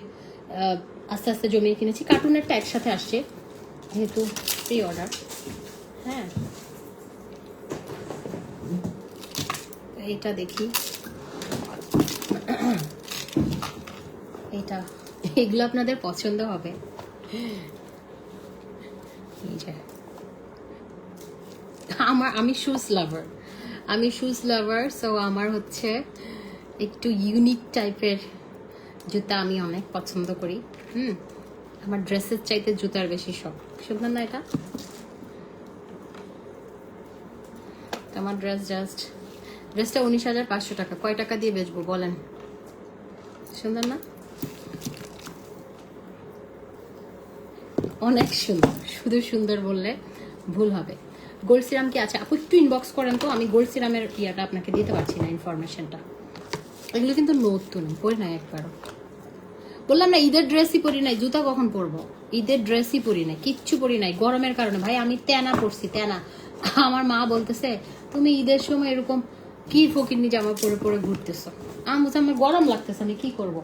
আস্তে আস্তে জমিয়ে কিনেছি। কার্টুনেরটা একসাথে আসছে যেহেতু প্রি অর্ডার। হ্যাঁ, এইটা দেখি, এগুলো আপনাদের পছন্দ হবে। আমি শুজ লাভার, সো আমার হচ্ছে একটু ইউনিক টাইপের জুতা আমি অনেক পছন্দ করি। আমার ড্রেসের চাইতে জুতার বেশি শখ। সুন্দর না এটা? আমার ড্রেসটা 19,500 টাকা। কয় টাকা দিয়ে বেচবো বলেন? সুন্দর না? অনেক সুন্দর, শুধু সুন্দর বললে ভুল হবে। গোল্ড সিরাম কি আছে আপু? একটু ইনবক্স করেন তো, আমি গোল্ড সিরামের ইয়াটা আপনাকে দিতে পারছি না, ইনফরমেশনটা। এগুলো কিন্তু নতুন, পরে নাই একবারও। বললাম না ঈদের ড্রেসই পরি নাই, জুতা কখন পরবো? ঈদের ড্রেসই পরি নাই, কিচ্ছু পরি নাই গরমের কারণে। ভাই আমি তেনা পরছি, তেনা। আমার মা বলতেছে তুমি ঈদের সময় এরকম কি ফকিরনি জামা পরে পরে ঘুরতেছো। আমি বলছি আমার গরম লাগতেছে, আমি কি করবো।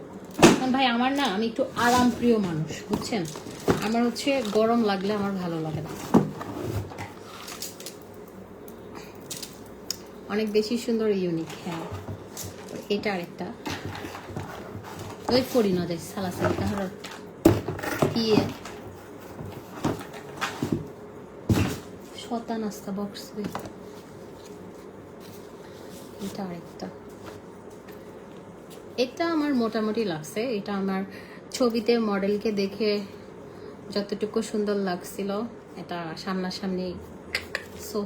ভাই আমার না, আমি একটু আরাম প্রিয় মানুষ, বুঝছেন। আমার হচ্ছে গরম লাগলে আমার ভালো লাগে না। অনেক বেশি সুন্দর, ইউনিক। হ্যাঁ, এটা আরেকটা ওই পরি না যাই সালাসালি তাহলে দিয়ে শতা নাস্তা বক্স। এটা আরেকটা, এটা আমার মোটামুটি লাগছে। এটা আমার ছবিতে মডেলকে দেখে যতটুকু সুন্দর লাগছিল, এটা সামনাসামনি সো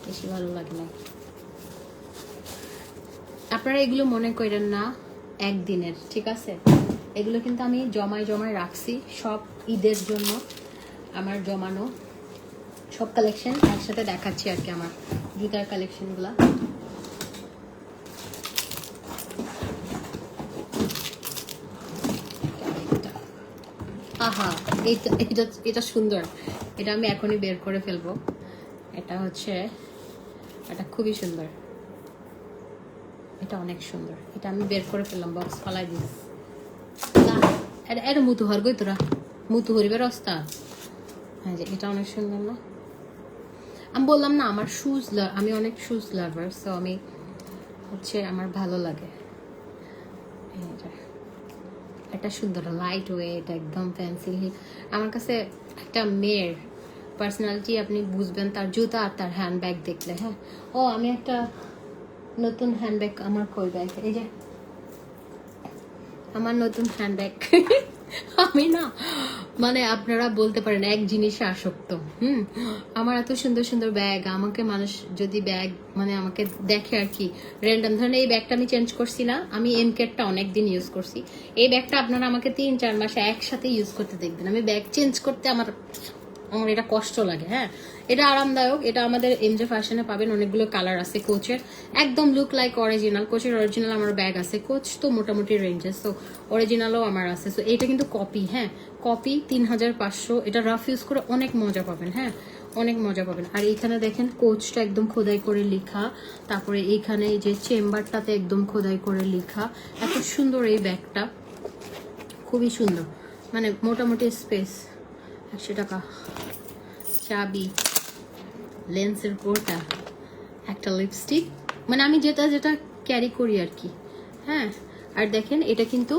বেশি ভালো লাগে না। আপনারা এগুলো মনে করেন না একদিনের, ঠিক আছে। এগুলো কিন্তু আমি জমায় রাখছি সব ঈদের জন্য। আমার জমানো সব কালেকশন একসাথে দেখাচ্ছি আর কি, আমার জুতার কালেকশনগুলা। আহা, এটা সুন্দর, এটা আমি এখনই বের করে ফেলবো। এটা হচ্ছে, এটা খুবই সুন্দর, এটা অনেক সুন্দর। এটা আমি বের করে ফেললাম, বক্স ফালাই দিস। এটা মুতু হর গই, তোরা মুতু হরিবার রাস্তা। হ্যাঁ যে এটা অনেক সুন্দর না? আমি বললাম না আমার শুজ, আমি অনেক শুজ লাভার, সো আমি হচ্ছে আমার ভালো লাগে। এটা সুন্দর, লাইট ওয়েট, একদম পেন্সিল হিল। আমার কাছে একটা মেয়ের পার্সোনালিটি আপনি বুঝবেন তার জুতা আর তার হ্যান্ডব্যাগ দেখলে। হ্যাঁ, ও আমি একটা নতুন হ্যান্ডব্যাগ, আমার কই ব্যাগ, এই যে আমার নতুন হ্যান্ডব্যাগ। আমি না মানে আপনারা বলতে পারেন এক জিনিসে আসক্ত। আমার এত সুন্দর সুন্দর ব্যাগ, আমাকে মানুষ যদি ব্যাগ মানে আমাকে দেখে আর কি র্যান্ডম, ধরেন এই ব্যাগটা আমি চেঞ্জ করছি না, আমি এমকেটটা অনেকদিন ইউজ করছি। এই ব্যাগটা আপনারা আমাকে 3-4 মাসে একসাথে ইউজ করতে দেখবেন। আমি ব্যাগ চেঞ্জ করতে আমার এটা কষ্ট লাগে। হ্যাঁ, এটা আরামদায়ক। এটা আমাদের এমজে ফ্যাশনে পাবেন, অনেকগুলো কালার আছে। কোচের একদম লুক লাইক অরিজিনাল, কোচের অরিজিনাল আমার ব্যাগ আছে। কোচ তো মোটামুটি রেঞ্জেস, তো অরিজিনালও আমার আছে। সো এটা কিন্তু কপি, হ্যাঁ কপি, 3500। এটা রাফ ইউজ করে অনেক মজা পাবেন। হ্যাঁ, অনেক মজা পাবেন। আর এইখানে দেখেন কোচটা একদম খোদাই করে লেখা, তারপরে এইখানে এই যে চেম্বারটাতে একদম খোদাই করে লেখা। এত সুন্দর এই ব্যাগটা, খুবই সুন্দর, মানে মোটামুটি স্পেস। 100 টাকা। চাবি, লেন্সের কোটা, একটা লিপস্টিক, মানে আমি যেটা যেটা ক্যারি করি আর কি। হ্যাঁ, আর দেখেন এটা কিন্তু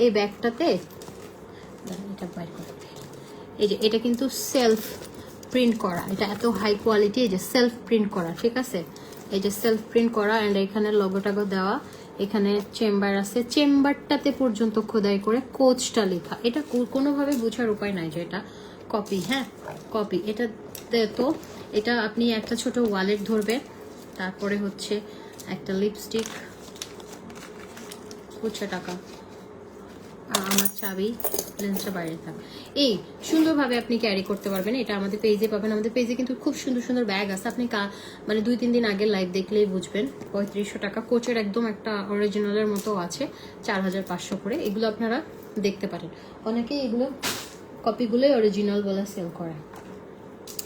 এই ব্যাগটাতে, এটা বাইর করতে, এই যে এটা কিন্তু সেলফ প্রিন্ট করা। এটা এত হাই কোয়ালিটি, এই যে সেলফ প্রিন্ট করা, ঠিক আছে। এই যে সেলফ প্রিন্ট করা, অ্যান্ড এখানে লোগোটাগো দেওয়া। এখানে চেম্বার আছে, চেম্বারটাতে পর্যন্ত খোদাই করে কোচটা লেখা। এটা কোনোভাবে বোঝার উপায় নাই যে এটা কপি। হ্যাঁ, কপি। এটাতে তো এটা আপনি একটা ছোট ওয়ালেট ধরবে, তারপরে হচ্ছে একটা লিপস্টিক, 200 টাকা। আর আমার চাবি, লেন্সটা বাইরে থাকবে। এই সুন্দরভাবে আপনি ক্যারি করতে পারবেন। এটা আমাদের পেজে পাবেন। আমাদের পেজে কিন্তু খুব সুন্দর সুন্দর ব্যাগ আছে। আপনি মানে 2-3 দিন আগে লাইভ দেখলেই বুঝবেন। 3500 টাকা। কোচের একদম একটা অরিজিনালের মতো আছে, 4500 করে। এগুলো আপনারা দেখতে পারেন। অনেকেই এগুলো কপিগুলোই অরিজিনাল বলে সেল করে।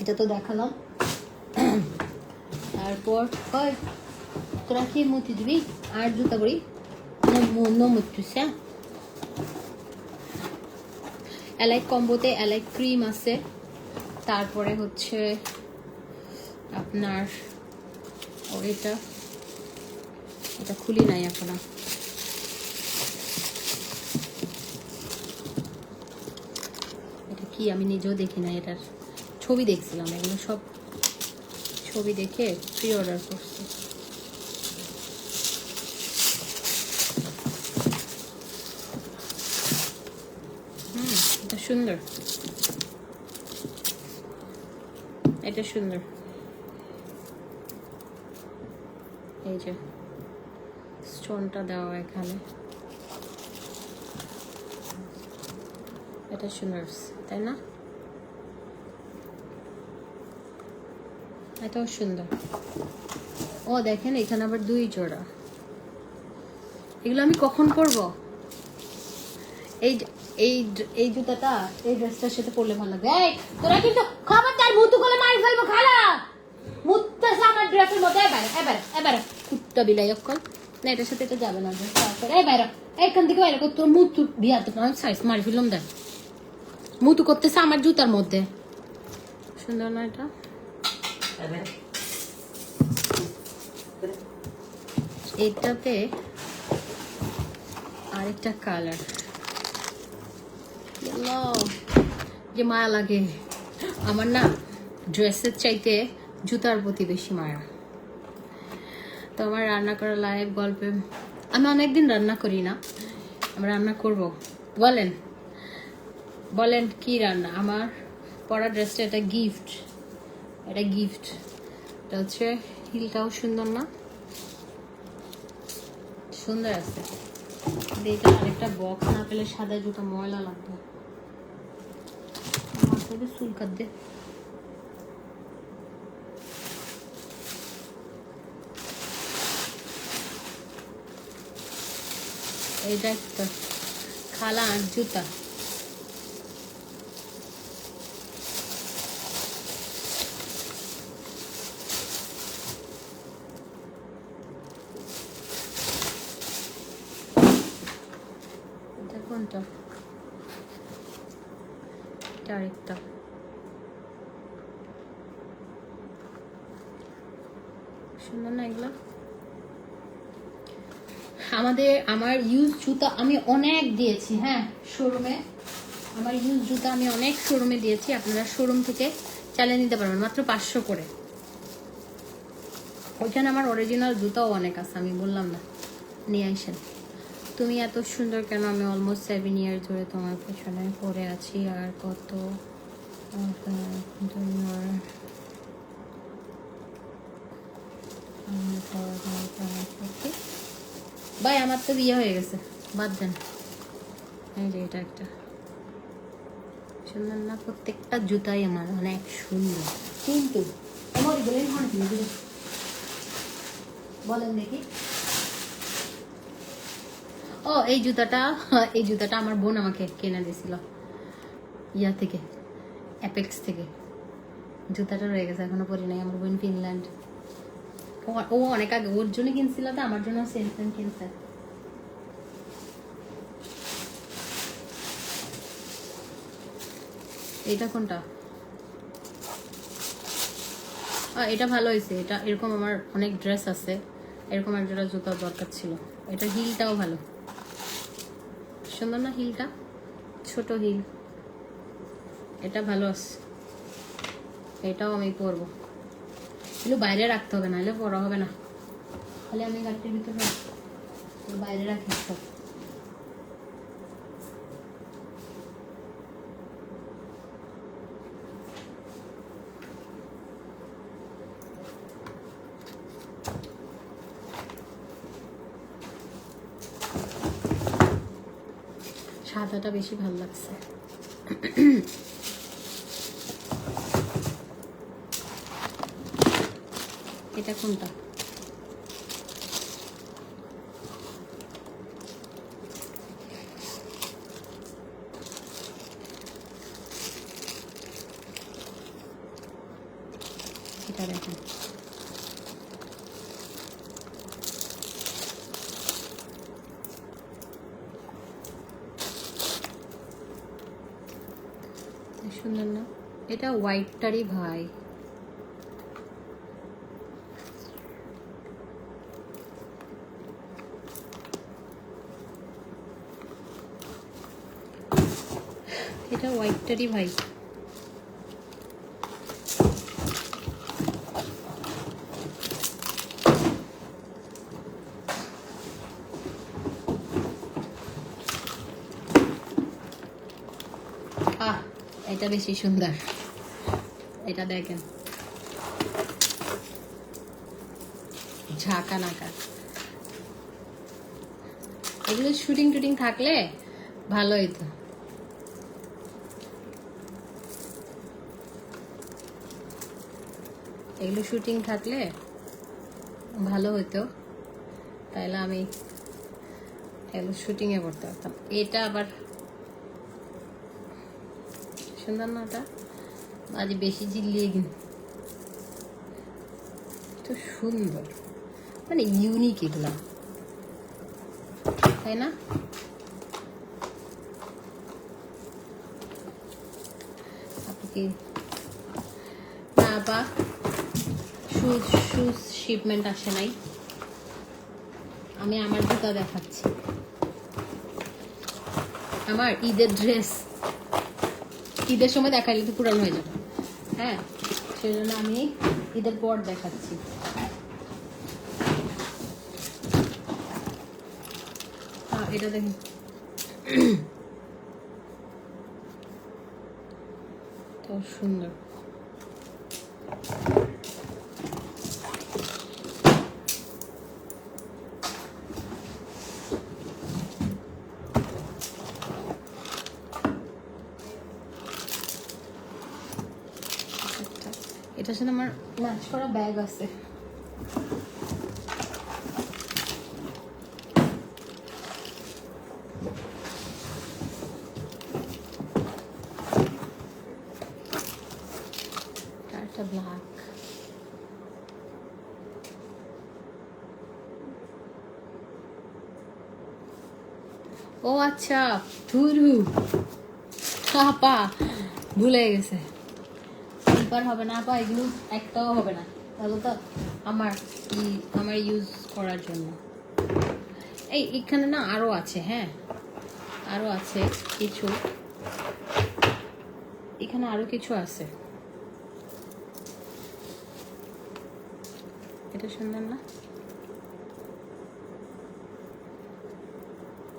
এটা তো দেখালাম। তারপর তোরা কি মুতি দিবি আর জুতা করি মুতিস। হ্যাঁ, এলাইক কম্বোতে এলাইক ক্রিম আছে। তারপরে হচ্ছে আপনার এটা খুলি নাই এখনো। এটা কি আমি নিজেও দেখি না, এটার ছবি দেখছিলাম। এগুলো সব ছবি দেখে প্রি অর্ডার করছি। এটা সুন্দর, এটা সুন্দর। এই যে স্টোনটা দেওয়া এখানে, এটা সুন্দর, তাই না? এটাও সুন্দর। ও দেখেন এখানে আবার 2 জোড়া। এগুলো আমি কখন পরবো? এই এই এই জুতাটা এই ড্রেসটার সাথে পরলে ভালো লাগবে। এই তোরা কিন্তু খবরদার মুতু করে মারি ফেলবো খালা। মুততেছে আমার ড্রেসের মধ্যে। এবার কুত্তা বিলাই অক্কল না, এটার সাথে এটা যাবে না। এই বাইরে এইখান থেকে বাইরে তোর মুতু বিয়া তো সাইজ মারি ফেললাম। দেখ মুতু করতেছে আমার জুতার মধ্যে। সুন্দর না এটা? এবার এটাতে আরেকটা কালার যে মায়া লাগে আমার না, ড্রেসের চাইতে জুতার প্রতি বেশি মায়া। তো আমার রান্না করা লাইভ গল্পে আমি অনেকদিন রান্না করি না, আমি রান্না করব। বলেন বলেন কি রান্না? আমার পরা ড্রেসটা এটা গিফট, এটা গিফট। এটা হচ্ছে হিলটাও সুন্দর না? সুন্দর আছে। এটা আরেকটা বক্স না পেলে সাদা জুতা ময়লা লাগবে। মাথায় চুল কাট দে। এইটা একটা খালা আর জুতা। এটা কোনটা? এটা আরেকটা। সুন্দর না এগুলো? আমার ইউজ জুতা আমি অনেক দিয়েছি, হ্যাঁ শোরুমে। আমার ইউজ জুতা আমি অনেক শোরুমে দিয়েছি। আপনারা শোরুম থেকে চালিয়ে নিতে পারবেন মাত্র 500 করে। ওইখানে আমার অরিজিনাল জুতাও অনেক আছে, আমি বললাম না, নিয়ে আসেন। তুমি এত সুন্দর কেন? আমি অলমোস্ট 7 ইয়ার ধরে তোমার পেছনে পড়ে আছি। আর কত ভাই আমার তো বিয়ে হয়ে গেছে, বাদ দেন। এই যে এটা একটা সুন্দর না? প্রত্যেকটা জুতাই আমার অনেক সুন্দর, কিন্তু আমার বলেন দেখি। ও এই জুতাটা আমার বোন আমাকে কিনে দিয়েছিল ইয়া থেকে, অ্যাপেক্স থেকে। জুতাটা রয়ে গেছে, এখনো পরি নাই। আমার বোন ফিনল্যান্ড, ও অনেক আগে ওর জন্য কিনছিল, তো আমার জন্য সেম সেম কিনছে। এটা কোনটা? এটা ভালো হয়েছে। এটা এরকম আমার অনেক ড্রেস আছে, এরকম একটা জুতা দরকার ছিল। এটা হিলটাও ভালো, সুন্দর না? হিলটা ছোট হিল, এটা ভালো আছে। এটাও আমি পরবো, এগুলো বাইরে রাখতে হবে, নাহলে পরা হবে না। তাহলে আমি গাড়ির ভিতরে বাইরে রাখি সব। সাদাটা বেশি ভালো লাগছে। এটা কোনটা? এটা দেখেন, সুন্দর না? এটা হোয়াইটটারই ভাই। এটা হোয়াইটটারই ভাই। এটা বেশি সুন্দর। এটা দেখেন, ঝাঁকা নাকা। এগুলো শুটিং টুটিং থাকলে ভালো হইতো। এগুলো শুটিং থাকলে ভালো হতো, তাইলে আমি এগুলো শুটিংয়ে পড়তে পারতাম। এটা আবার সুন্দর না, ওটা আজ বেশি জিলিয়ে গিন, তো সুন্দর, মানে ইউনিক এগুলা, তাই না? আপনি না আপা, শুজ শুজ শিপমেন্ট আসে নাই, আমি আমার জুতা দেখাচ্ছি। আমার ঈদের ড্রেস ঈদের সময় দেখাইলে তো পুরানো হয়ে যাবে, হ্যাঁ, সেই জন্য আমি ঈদের পর দেখাচ্ছি। হ্যাঁ, এটা দেখুন, তো সুন্দর। এটার সাথে আমার ম্যাচ করা ব্যাগ আছে। একটা ব্ল্যাক, ও আচ্ছা, ধুরু আপা ভুলে গেছে, এবার হবে না আপা, এগুলো একটাও হবে না, তাহলে তো আমার আমার ইউজ করার জন্য। এই এখানে না আরো আছে, হ্যাঁ আরো আছে কিছু, এখানে আরো কিছু আছে। এটা সুন্দর না?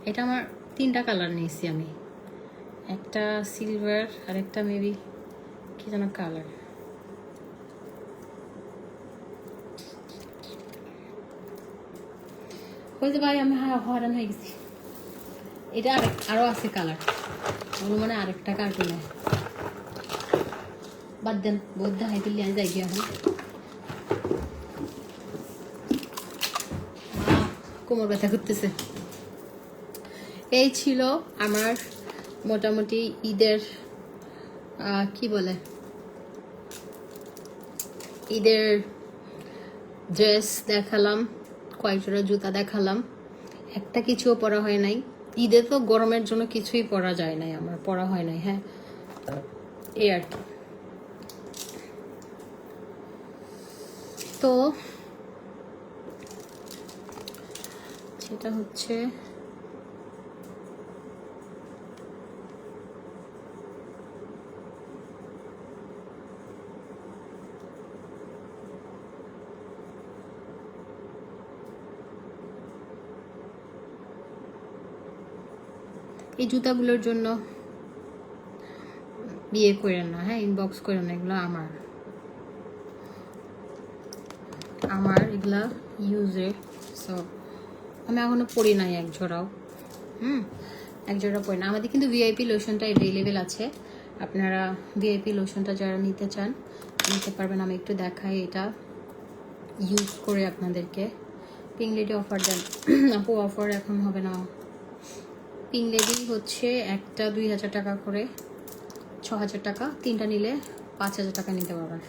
এটা আমার 3টা কালার নিয়েছি আমি, একটা সিলভার আর একটা মেবি কি যেন কালার। বলতে ভাই আমি হয়রান হয়ে গেছি। এটা আরো আছে কালার, ওগুলো মানে আরেকটা কার্টুনে, বাদ দেন, বহুত দেখাই দিল্লি আমি যাই গিয়ে এখন। কোমর ব্যথা করতেছে। এই ছিল আমার মোটামুটি ঈদের কি বলে, ঈদের ড্রেস দেখালাম, কয়েকজোড়া জুতা দেখালাম, একটা কিছুও পরা হয় নাই। ঈদে তো গরমের জন্য কিছুই পরা যায় নাই, আমার পরা হয় নাই, হ্যাঁ, এই আর কি। তো সেটা হচ্ছে এই জুতাগুলোর জন্য বিয়ে করেন না, হ্যাঁ, ইনবক্স করেন না, এগুলো আমার এগুলা ইউজের। সো আমি এখনো পরি নাই এক জোড়াও, এক জোড়া পরি না। আমাদের কিন্তু ভিআইপি লোশনটা অ্যাভেলেবেল আছে, আপনারা ভিআইপি লোশনটা যারা নিতে চান নিতে পারবেন। আমি একটু দেখাই এটা ইউজ করে আপনাদেরকে। পিঙ্ক লেডি অফার দেন আপু, অফার এখন হবে না। পিঙ্ক লেডি হচ্ছে একটা 2000 টাকা করে, 6000 টাকা, 3টা নিলে 5000 টাকা নিতে পারবেন।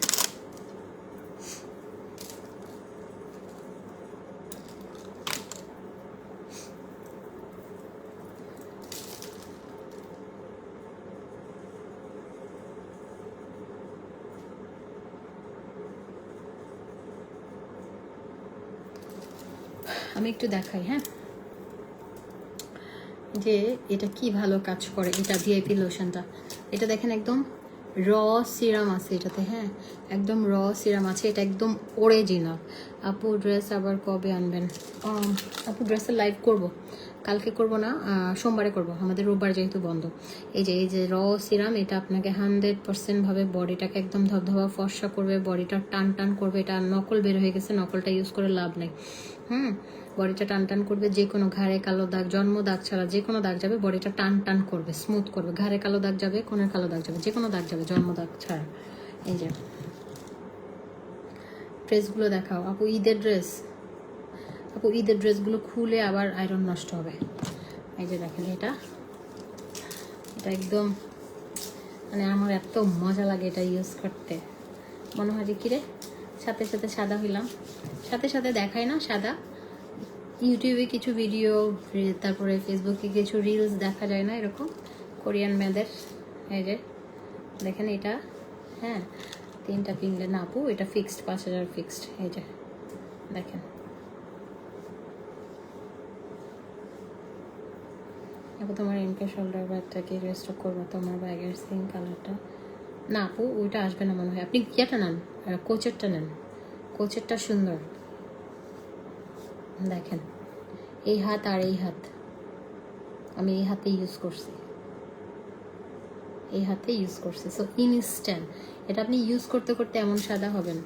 আমি একটু দেখাই, হ্যাঁ, যে এটা কি ভালো কাজ করে, এটা ভিআইপি লোশনটা। এটা দেখেন একদম র সিরাম আছে এটাতে, হ্যাঁ, একদম র সিরাম আছে, এটা একদম অরিজিনাল। আপু ড্রেস আবার কবে আনবেন? আপু ড্রেসের লাইভ করব, কালকে করব না, সোমবারে করব, আমাদের রোববার যেহেতু বন্ধ। এই যে র সিরাম, এটা আপনাকে 100% ভাবে বডিটাকে একদম ধবধবা ফর্সা করবে, বডিটা টান টান করবে। এটা নকল বের হয়ে গেছে, নকলটা ইউজ করে লাভ নেই। বডিটা টান টান করবে, যে কোনো ঘাড়ে কালো দাগ, জন্ম দাগ ছাড়া যে কোনো দাগ যাবে, বডিটা টান টান করবে, স্মুথ করবে। ঘাড়ে কালো দাগ যাবে, কোণের কালো দাগ যাবে, যে কোনো দাগ যাবে, জন্ম দাগ ছাড়া। এই যে ড্রেসগুলো দেখাও আপু, ঈদের ড্রেস। আপু ঈদের ড্রেসগুলো খুলে আবার আয়রন নষ্ট হবে। এই যে দেখেন এটা একদম মানে আমার এত মজা লাগে এটা ইউজ করতে, মনে হয় যে কিরে সাথে সাথে সাদা হইলাম, সাথে সাথে দেখায় না সাদা, ইউটিউবে কিছু ভিডিও, তারপরে ফেসবুকে কিছু রিলস দেখা যায় না এরকম কোরিয়ান মেয়েদের। এই যে দেখেন এটা, হ্যাঁ 3টা কিনলে না আপু, এটা ফিক্সড 5000 ফিক্সড। এই যে দেখেন এবার তোমার ইনকে শোল্ডার ব্যাগটাকে রেস্টক করবো, তোমার ব্যাগের সেম কালারটা না আপু, ওইটা আসবে না মনে হয়, আপনি ইয়েটা নেন, কোচেরটা নেন, কোচেরটা সুন্দর। দেখেন এই হাত আর এই হাত, আমি এই হাতে ইউজ করছি, এই হাতে ইউজ করছি। সো ইনস্ট্যান্ট, এটা আপনি ইউজ করতে করতে এমন সাদা হবেন,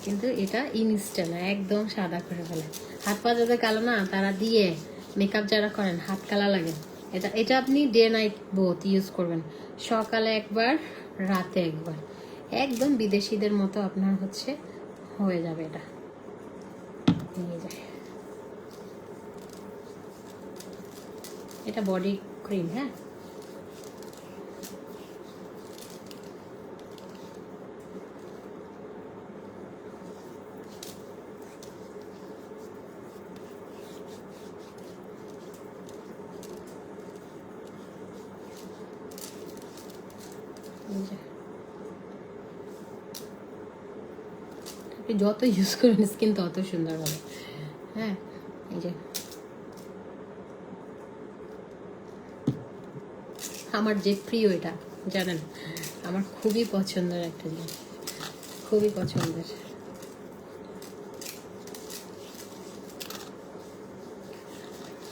কিন্তু এটা ইনস্ট্যান্ট একদম সাদা করে ফেলে। হাত পা যাদের কালো না, তারা দিয়ে মেকআপ যারা করেন হাত কালা লাগে, এটা আপনি ডে নাইট বোথ ইউজ করবেন, সকালে একবার রাতে একবার, একদম বিদেশিদের মতো আপনার হচ্ছে হয়ে যাবে। এটা নিয়ে যায়, এটা বডি ক্রিম, হ্যাঁ আপনি যত ইউজ করেন স্কিন তত সুন্দর হবে। হ্যাঁ এই যে আমার যে প্রিয়, এটা জানেন আমার খুবই পছন্দের একটা জিনিস, খুবই পছন্দের।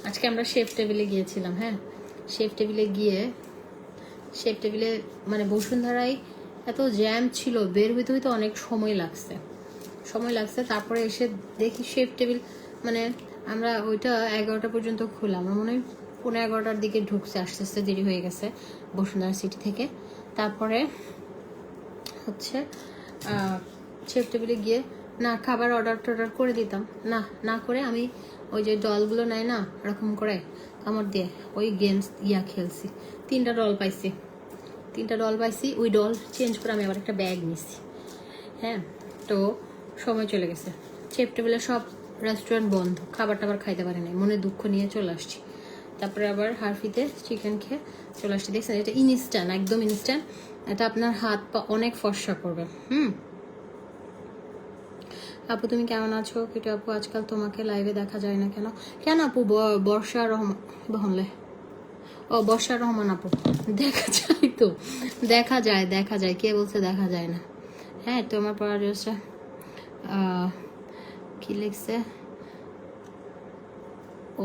আজকে আমরা শেফ টেবিলে গিয়েছিলাম, হ্যাঁ শেফ টেবিলে মানে বসুন্ধরায় এত জ্যাম ছিল, বের হইতে হইতে অনেক সময় লাগছে। তারপরে এসে দেখি শেফ টেবিল, মানে আমরা ওইটা 11টা পর্যন্ত খোলা, আমার মনে হয় 11:15 দিকে ঢুকছে, আস্তে আস্তে দেরি হয়ে গেছে বসুন্ধরা সিটি থেকে। তারপরে হচ্ছে শেফ টেবিলে গিয়ে না খাবার অর্ডার করে দিতাম, না করে আমি ওই যে ডলগুলো নেয় না এরকম করে কামড় দিয়ে ওই গেমস খেলছি। 3টা ডল পাইছি, ওই ডল চেঞ্জ করে আমি আবার একটা ব্যাগ নিছি। হ্যাঁ তো সময় চলে গেছে, শেফ টেবিলে সব রেস্টুরেন্ট বন্ধ, খাবার টাবার খাইতে পারি নাই, মনে দুঃখ নিয়ে চলে আসছি। তারপরে আবার হারফিতে চিকেন খেয়ে চলে আসছি। দেখছেন এটা ইনস্ট্যান্ট, একদম ইনস্ট্যান্ট, এটা আপনার হাত পা অনেক ফর্সা করবে। আপু তুমি কেমন আছো? কিটু আপু আজকাল তোমাকে লাইভে দেখা যায় না কেন? কেন আপু বর্ষা রহমান বর্ষা রহমান আপু দেখা যায় তো, দেখা যায়, কে বলছে দেখা যায় না? হ্যাঁ তোমার পড়া রয়েছে কি লিখছে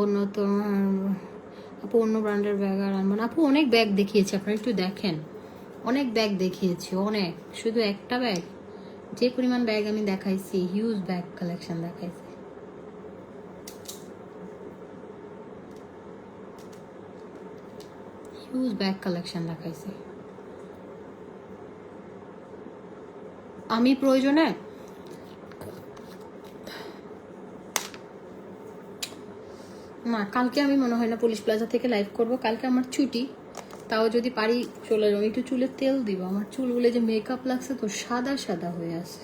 অন্য তোমার আপু, অন্য ব্র্যান্ডের ব্যাগ আর আনবো না আপু, অনেক ব্যাগ দেখিয়েছি, আপনারা একটু দেখেন, অনেক ব্যাগ দেখিয়েছি, অনেক, শুধু একটা ব্যাগ, যে পরিমাণ ব্যাগ আমি দেখাইছি, হিউজ ব্যাগ কালেকশন দেখাইছি। আমি প্রয়োজনে না, কালকে আমি মনে হয় না পুলিশ প্লাজা থেকে লাইভ করব, কালকে আমার ছুটি, তাও যদি পারি চলে যাবো। একটু চুলে তেল দিব, আমার চুলগুলো যে মেকআপ লাগছে তো সাদা সাদা হয়ে আছে,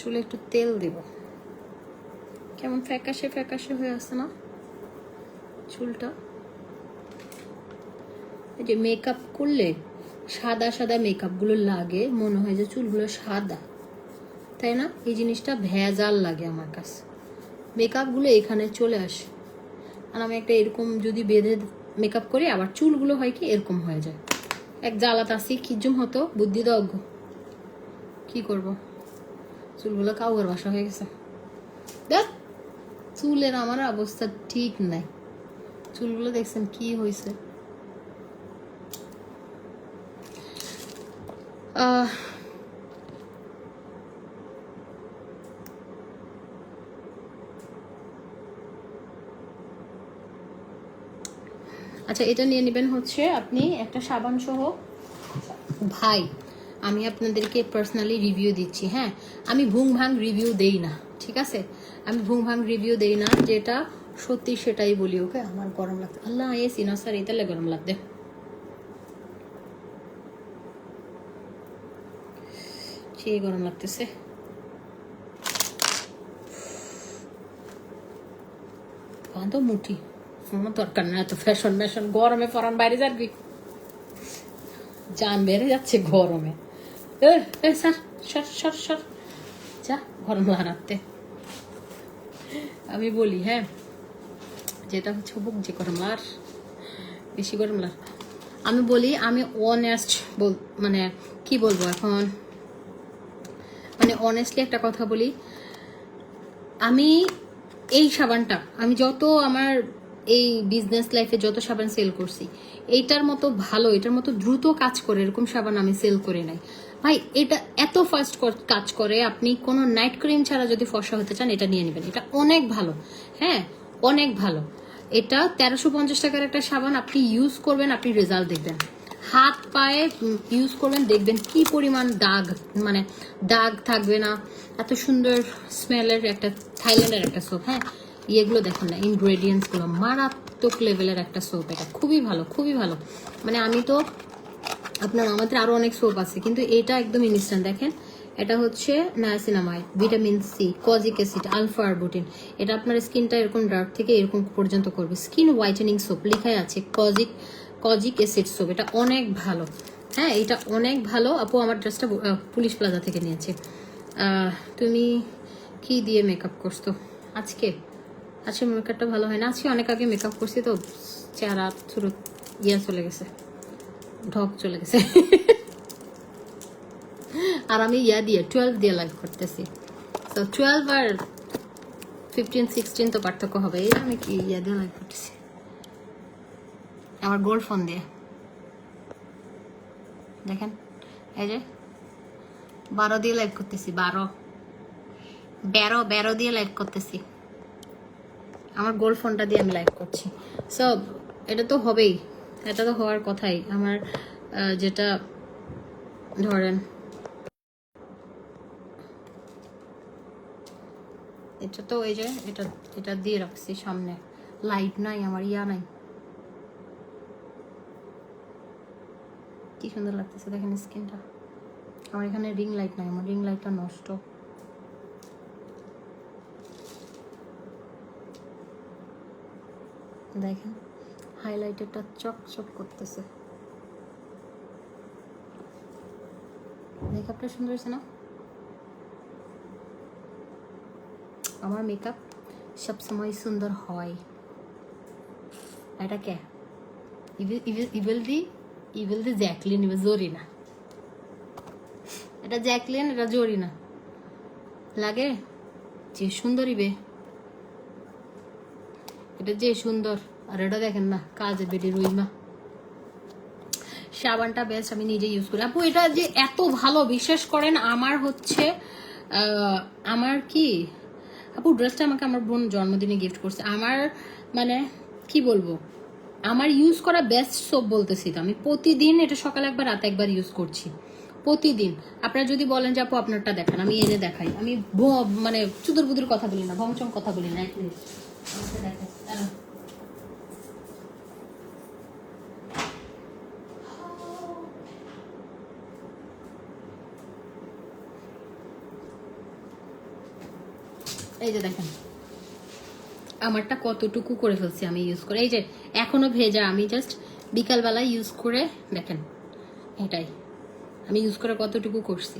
চুলে একটু তেল দিব, কেমন ফ্যাকাশে হয়ে আছে না চুলটা। এই যে মেকআপ করলে সাদা সাদা মেকআপগুলো লাগে, মনে হয় যে চুলগুলো সাদা, তাই না? এই জিনিসটা ভেজাল লাগে আমার কাছে, মেকআপগুলো এখানে চলে আসে, আর আমি একটা এরকম যদি বেঁধে মেকআপ করি আবার চুলগুলো হয় কি এরকম হয়ে যায়, এক জ্বালাত আসি খিজুম হতো, বুদ্ধি দগ্গ, কি করব, চুলগুলো কাউয়ের বাসা হয়ে গেছে। দেখ চুলের আমার অবস্থা ঠিক নাই, চুলগুলো দেখছেন কি হয়েছে। আচ্ছা এটা নিয়ে নেবেন হচ্ছে আপনি একটা সাবান সহ। ভাই আমি আপনাদেরকে পার্সোনালি রিভিউ দিচ্ছি। হ্যাঁ, আমি ভুং ভাং রিভিউ দেই না, ঠিক আছে? আমি ভুং ভাং রিভিউ দেই না, যেটা সত্যি সেটাই বলি। ওকে, আমার গরম লাগছে। আল্লাহ এসি না স্যার, এতালে গরম লাগবে, সেই গরম লাগতেছে। বাঁধো মুঠি, আমার দরকার না এত ফ্যাশন ম্যাশন। গরমে ফরান বাইরে যাবি, জান বেড়ে যাচ্ছে গরমে। স্যার সর সর সর, যা গরম লাগাতে। আমি বলি হ্যাঁ, যেটা হচ্ছে বুক যে গরম আর বেশি গরম লাগ। আমি বলি, আমি অনেস্ট মানে কি বলবো এখন, মানে অনেস্টলি একটা কথা বলি, আমি এই সাবানটা আমি যত আমার এই বিজনেস লাইফে যত সাবান সেল করছি, এইটার মতো ভালো, এটার মতো দ্রুত কাজ করে এরকম সাবান আমি সেল করে নাই ভাই। এটা এত ফাস্ট কাজ করে, আপনি কোনো নাইট ক্রিম ছাড়া যদি ফর্সা হতে চান এটা নিয়ে নেবেন। এটা অনেক ভালো, হ্যাঁ অনেক ভালো। এটা 1350 টাকার একটা সাবান, আপনি ইউজ করবেন, আপনি রেজাল্ট দেখবেন। হাত পায়ে ইউজ করবেন, দেখবেন কি পরিমাণ দাগ, মানে দাগ থাকবে না। এত সুন্দর স্মেলের একটা থাইল্যান্ডের একটা সোপ। হ্যাঁ, ইয়েগুলো দেখেন না, ইনগ্রেডিয়েন্টস গুলো মারাত্মক লেভেলের একটা সোপ। এটা খুবই ভালো, খুবই ভালো। মানে আমি তো আপনার, আমাদের আরো অনেক সোপ আছে, কিন্তু এটা একদম ইনস্ট্যান্ট। দেখেন, এটা হচ্ছে niacinamide, vitamin C, kojic acid, alpha arbutin. এটা আপনার স্কিনটা এরকম ডার্ক থেকে এরকম পর্যন্ত করবে। স্কিন হোয়াইটেনিং সোপ লেখাই আছে, কজিক অ্যাসিড সোপ। এটা অনেক ভালো, হ্যাঁ এটা অনেক ভালো। আপু আমার ড্রেসটা পুলিশ প্লাজা থেকে নিয়েছে। তুমি কি দিয়ে মেকআপ করছো আজকে? আজকে মেকআপটা ভালো হয় না, আজকে অনেক আগে মেকআপ করছি তো চেহারা শুরু চলে গেছে, ঢক চলে গেছে। আর আমি দিয়ে 12 দিয়ে লাইভ করতেছি, তো 12 আর 15 16 তো পার্থক্য হবে। এই আমি কি দিয়ে লাইভ করতেছি আমার গোল্ড ফোন দিয়ে। দেখেন, এই যে 12 দিয়ে লাইভ করতেছি, 12 দিয়ে লাইভ করতেছি। আমার গোল্ড ফোনটা দিয়ে আমি লাইভ করছি। সো এটা তো হবেই, এটা তো হওয়ার কথাই। আমার যেটা ধরেন, এটা তো এই যে এটা দিয়ে রাখছি সামনে, লাইট নাই আমার, নাই। কি সুন্দর লাগতেছে দেখেন স্কিনটা। আমার এখানে রিং লাইট নাই, আমার রিং লাইটটা নষ্ট। দেখেন হাইলাইটারটা চকচক করতেছে, মেকআপটা সুন্দর হয়েছে না? আমার মেকআপ সবসময় সুন্দর হয়। এটা কে? ইভিল দি জ্যাকলিন, জরিনা। এটা জ্যাকলিন, এটা জরিনা লাগে। যে সুন্দর ইবে, এটা যে সুন্দর। আর এটা দেখেন না, কাজে বেডি রুইমা। সাবানটা বেস্ট, আমি নিজে ইউজ করি। আপু এটা যে এত ভালো, বিশ্বাস করেন। আমার হচ্ছে আমার কি আপু, ড্রেসটা আমাকে আমার বোন জন্মদিনে গিফট করছে। আমার মানে কি বলবো, আমার ইউজ করা বেস্ট সোপ বলতেছি তো। আমি প্রতিদিন এটা সকালে একবার রাতে একবার ইউজ করছি, প্রতিদিন। আপনারা যদি বলেন যে আপু আপনারটা দেখান, আমি এনে দেখাই। আমি মানে চুদুর বুদুর কথা বলি না, ভংচং কথা বলি না। এক মিনিট দেখাই। এই যে দেখেন আমারটা কতটুকু করে ফেলছি আমি ইউজ করে। এই যে এখনো ভেজা, আমি জাস্ট বিকালবেলা ইউজ করে দেখেন, এটাই আমি ইউজ করে কতটুকু করছি।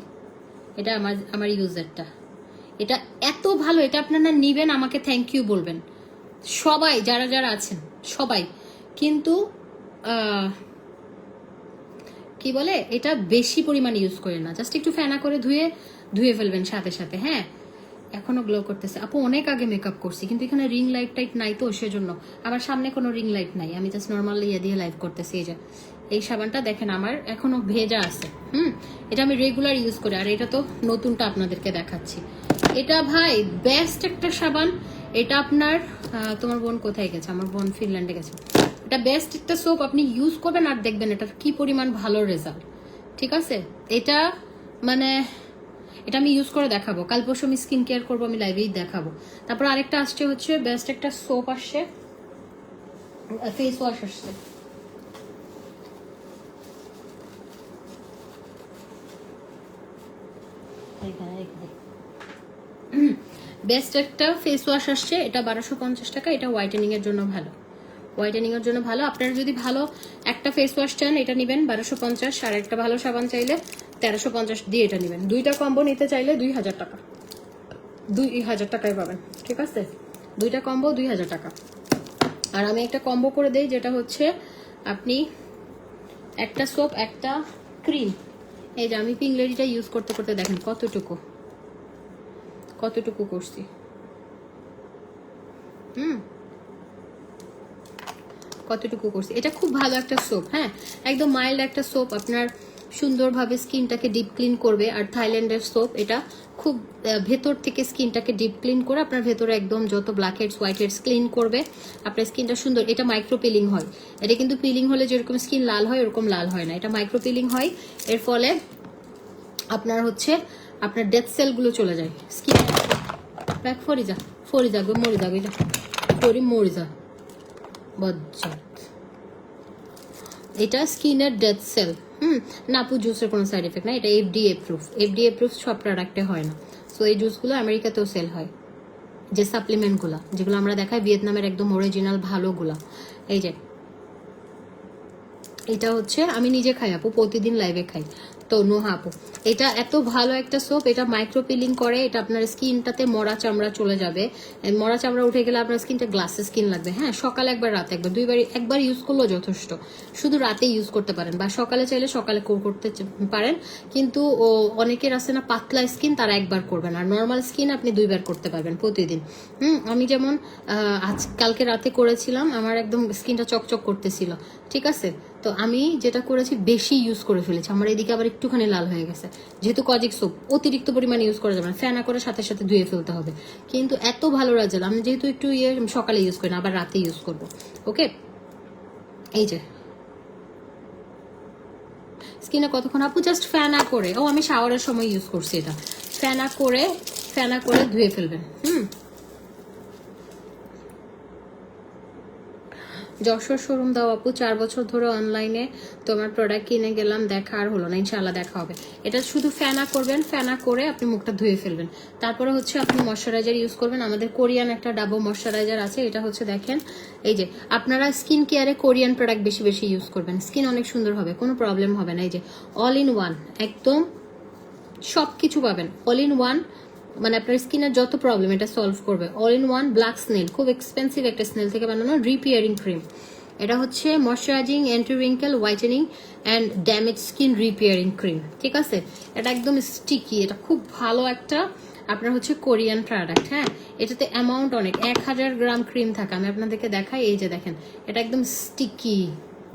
এটা আমার ইউজারটা, এটা এত ভালো। এটা আপনারা নিবেন, আমাকে থ্যাংক ইউ বলবেন সবাই, যারা যারা আছেন সবাই। কিন্তু কি বলে, এটা বেশি পরিমাণ ইউজ করে না, জাস্ট একটু ফেনা করে ধুয়ে ফেলবেন সাথে সাথে। হ্যাঁ, এখনো গ্লো করতেছে। আপু অনেক আগে মেকআপ করছি, কিন্তু এখানে রিং লাইট টাইট নাই তো, সেজন্য। আমার সামনে কোনো রিং লাইট নাই, আমি জাস্ট নর্মালি দিয়ে লাইভ করতেছি। এই যে এই সাবানটা দেখেন আমার এখনো ভেজা আছে। এটা আমি রেগুলার ইউজ করি। আর এটা তো নতুনটা আপনাদেরকে দেখাচ্ছি। এটা ভাই বেস্ট একটা সাবান। এটা আপনার তোমার বোন কোথায় গেছে? আমার বোন ফিনল্যান্ডে গেছে। এটা বেস্ট একটা সোপ, আপনি ইউজ করবেন আর দেখবেন এটার কি পরিমাণ ভালো রেজাল্ট। ঠিক আছে, এটা মানে এটা আমি ইউজ করে দেখাবো, কাল পরশু আমি স্কিন কেয়ার করবো, আমি লাইভেই দেখাবো। তারপর আরেকটা আসছে হচ্ছে বেস্ট একটা সোপ আসছে, ফেস ওয়াশ আসছে। বেস্ট একটা ফেস ওয়াশ আসছে, এটা 1250 টাকা। এটা হোয়াইটেনিং এর জন্য ভালো, হোয়াইটেনিং এর জন্য ভালো। আপনারা যদি ভালো একটা ফেস ওয়াশ চান এটা নেবেন 1250, আর একটা ভালো সাবান চাইলে 1350 দিয়ে এটা নেবেন। দুইটা কম্বো নিতে চাইলে 2000 টাকা, 2000 টাকায় পাবেন। ঠিক আছে, দুইটা কম্বো 2000 টাকা। আর আমি একটা কম্বো করে দেই, যেটা হচ্ছে আপনি একটা সোপ একটা ক্রিম। এই যে আমি পিঙ্ক লেডিটা ইউজ করতে করতে দেখেন কতটুকু করছি। কতটুকু করছি। এটা খুব ভালো একটা সোপ, হ্যাঁ, একদম মাইল্ড একটা সোপ, আপনার সুন্দরভাবে স্কিনটাকে ডিপ ক্লিন করবে। আর থাইল্যান্ডের সোপ, এটা খুব ভেতর থেকে স্কিনটাকে ডিপ ক্লিন করে আপনার ভেতরে একদম যত blackheads whiteheads clean করবে, আপনার স্কিনটা সুন্দর। এটা মাইক্রো পিলিং হয়, এটা কিন্তু পিলিং হলে যেরকম স্কিন লাল হয় ওরকম লাল হয় না, এটা মাইক্রো পিলিং হয়। এর ফলে আপনার হচ্ছে আপনার ডেথ সেলগুলো চলে যায় স্কিন। ব্যাক ফরিজা গো, মরে যাবে, এটা মরে যা বজ্জাত। এটা স্কিনের ডেথ সেল। নাপু জুসের কোনো সাইড এফেক্ট না, এটা এফডিএ প্রুফ সব প্রোডাক্টে হয় না। সো এই জুসগুলো আমেরিকাতেও সেল হয়, যে সাপ্লিমেন্টগুলো যেগুলো আমরা দেখাই ভিয়েতনামের একদম অরিজিনাল ভালোগুলা। এই যে এটা হচ্ছে আমি নিজে খাই আপু, প্রতিদিন লাইভে খাই, তো নোহা আপু এটা এত ভালো একটা সোপ। এটা মাইক্রো পিলিং করে, এটা আপনার স্কিনটাতে মরা চামড়া চলে যাবে। মরা চামড়া উঠে গেলে আপনার স্কিনটা গ্লাসে স্কিন লাগবে। হ্যাঁ, সকালে একবার রাতে একবার, একবার ইউজ করলেও যথেষ্ট। শুধু রাতে ইউজ করতে পারেন, বা সকালে চাইলে সকালে করতে পারেন। কিন্তু অনেকের আছে না পাতলা স্কিন, তারা একবার করবেন। আর নর্মাল স্কিন আপনি 2বার করতে পারবেন প্রতিদিন। আমি যেমন কালকে রাতে করেছিলাম, আমার একদম স্কিনটা চকচক করতেছিল। ঠিক আছে, তো আমি যেটা করেছি বেশি ইউজ করে ফেলেছি, আমার এদিকে আবার একটুখানি লাল হয়ে গেছে। যেহেতু কজিক সোপ অতিরিক্ত পরিমাণে ইউজ করা যাবে না, ফেনা করে সাথে সাথে ধুয়ে ফেলতে হবে। কিন্তু এত ভালো রেজাল্ট, আমি যেহেতু একটু সকালে ইউজ করি না, আবার রাতে ইউজ করব। ওকে, এই যে স্কিনে কতক্ষণ আপু জাস্ট ফেনা করে, আমি শাওয়ারের সময় ইউজ করছি এটা। ফেনা করে ধুয়ে ফেলবেন। যশোর শোরুম দাও আপু, 4 বছর ধরে অনলাইনে তোমার প্রোডাক্ট কিনে গেলাম, দেখা আর হলো না, ইনশাআল্লাহ দেখা হবে। এটা শুধু ফেনা করবেন, ফেনা করে আপনি মুখটা ধুয়ে ফেলবেন। তারপরে হচ্ছে আপনি ময়শ্চারাইজার ইউজ করবেন। আমাদের কোরিয়ান একটা ডাবো ময়শ্চারাইজার আছে, এটা হচ্ছে দেখেন, এই যে আপনারা স্কিন কেয়ারে কোরিয়ান প্রোডাক্ট বেশি বেশি ইউজ করবেন, স্কিন অনেক সুন্দর হবে, কোনো প্রবলেম হবে না। এই যে অল ইন ওয়ান, একদম সব কিছু পাবেন অল ইন ওয়ান, মানে আপনার স্কিনের যত প্রবলেম এটা সলভ করবে। All in one black snail, খুব এক্সপেন্সিভ একটা স্নেল থেকে বানানো রিপেয়ারিং ক্রিম। এটা হচ্ছে moisturising, anti wrinkle, whitening and damage skin repairing cream. ঠিক আছে, এটা একদম স্টিকি, এটা খুব ভালো একটা আপনার হচ্ছে কোরিয়ান প্রোডাক্ট। হ্যাঁ, এটাতে অ্যামাউন্ট অনেক, 1000 গ্রাম ক্রিম থাকে। আমি আপনাদেরকে দেখাই, এই যে দেখেন, এটা একদম স্টিকি,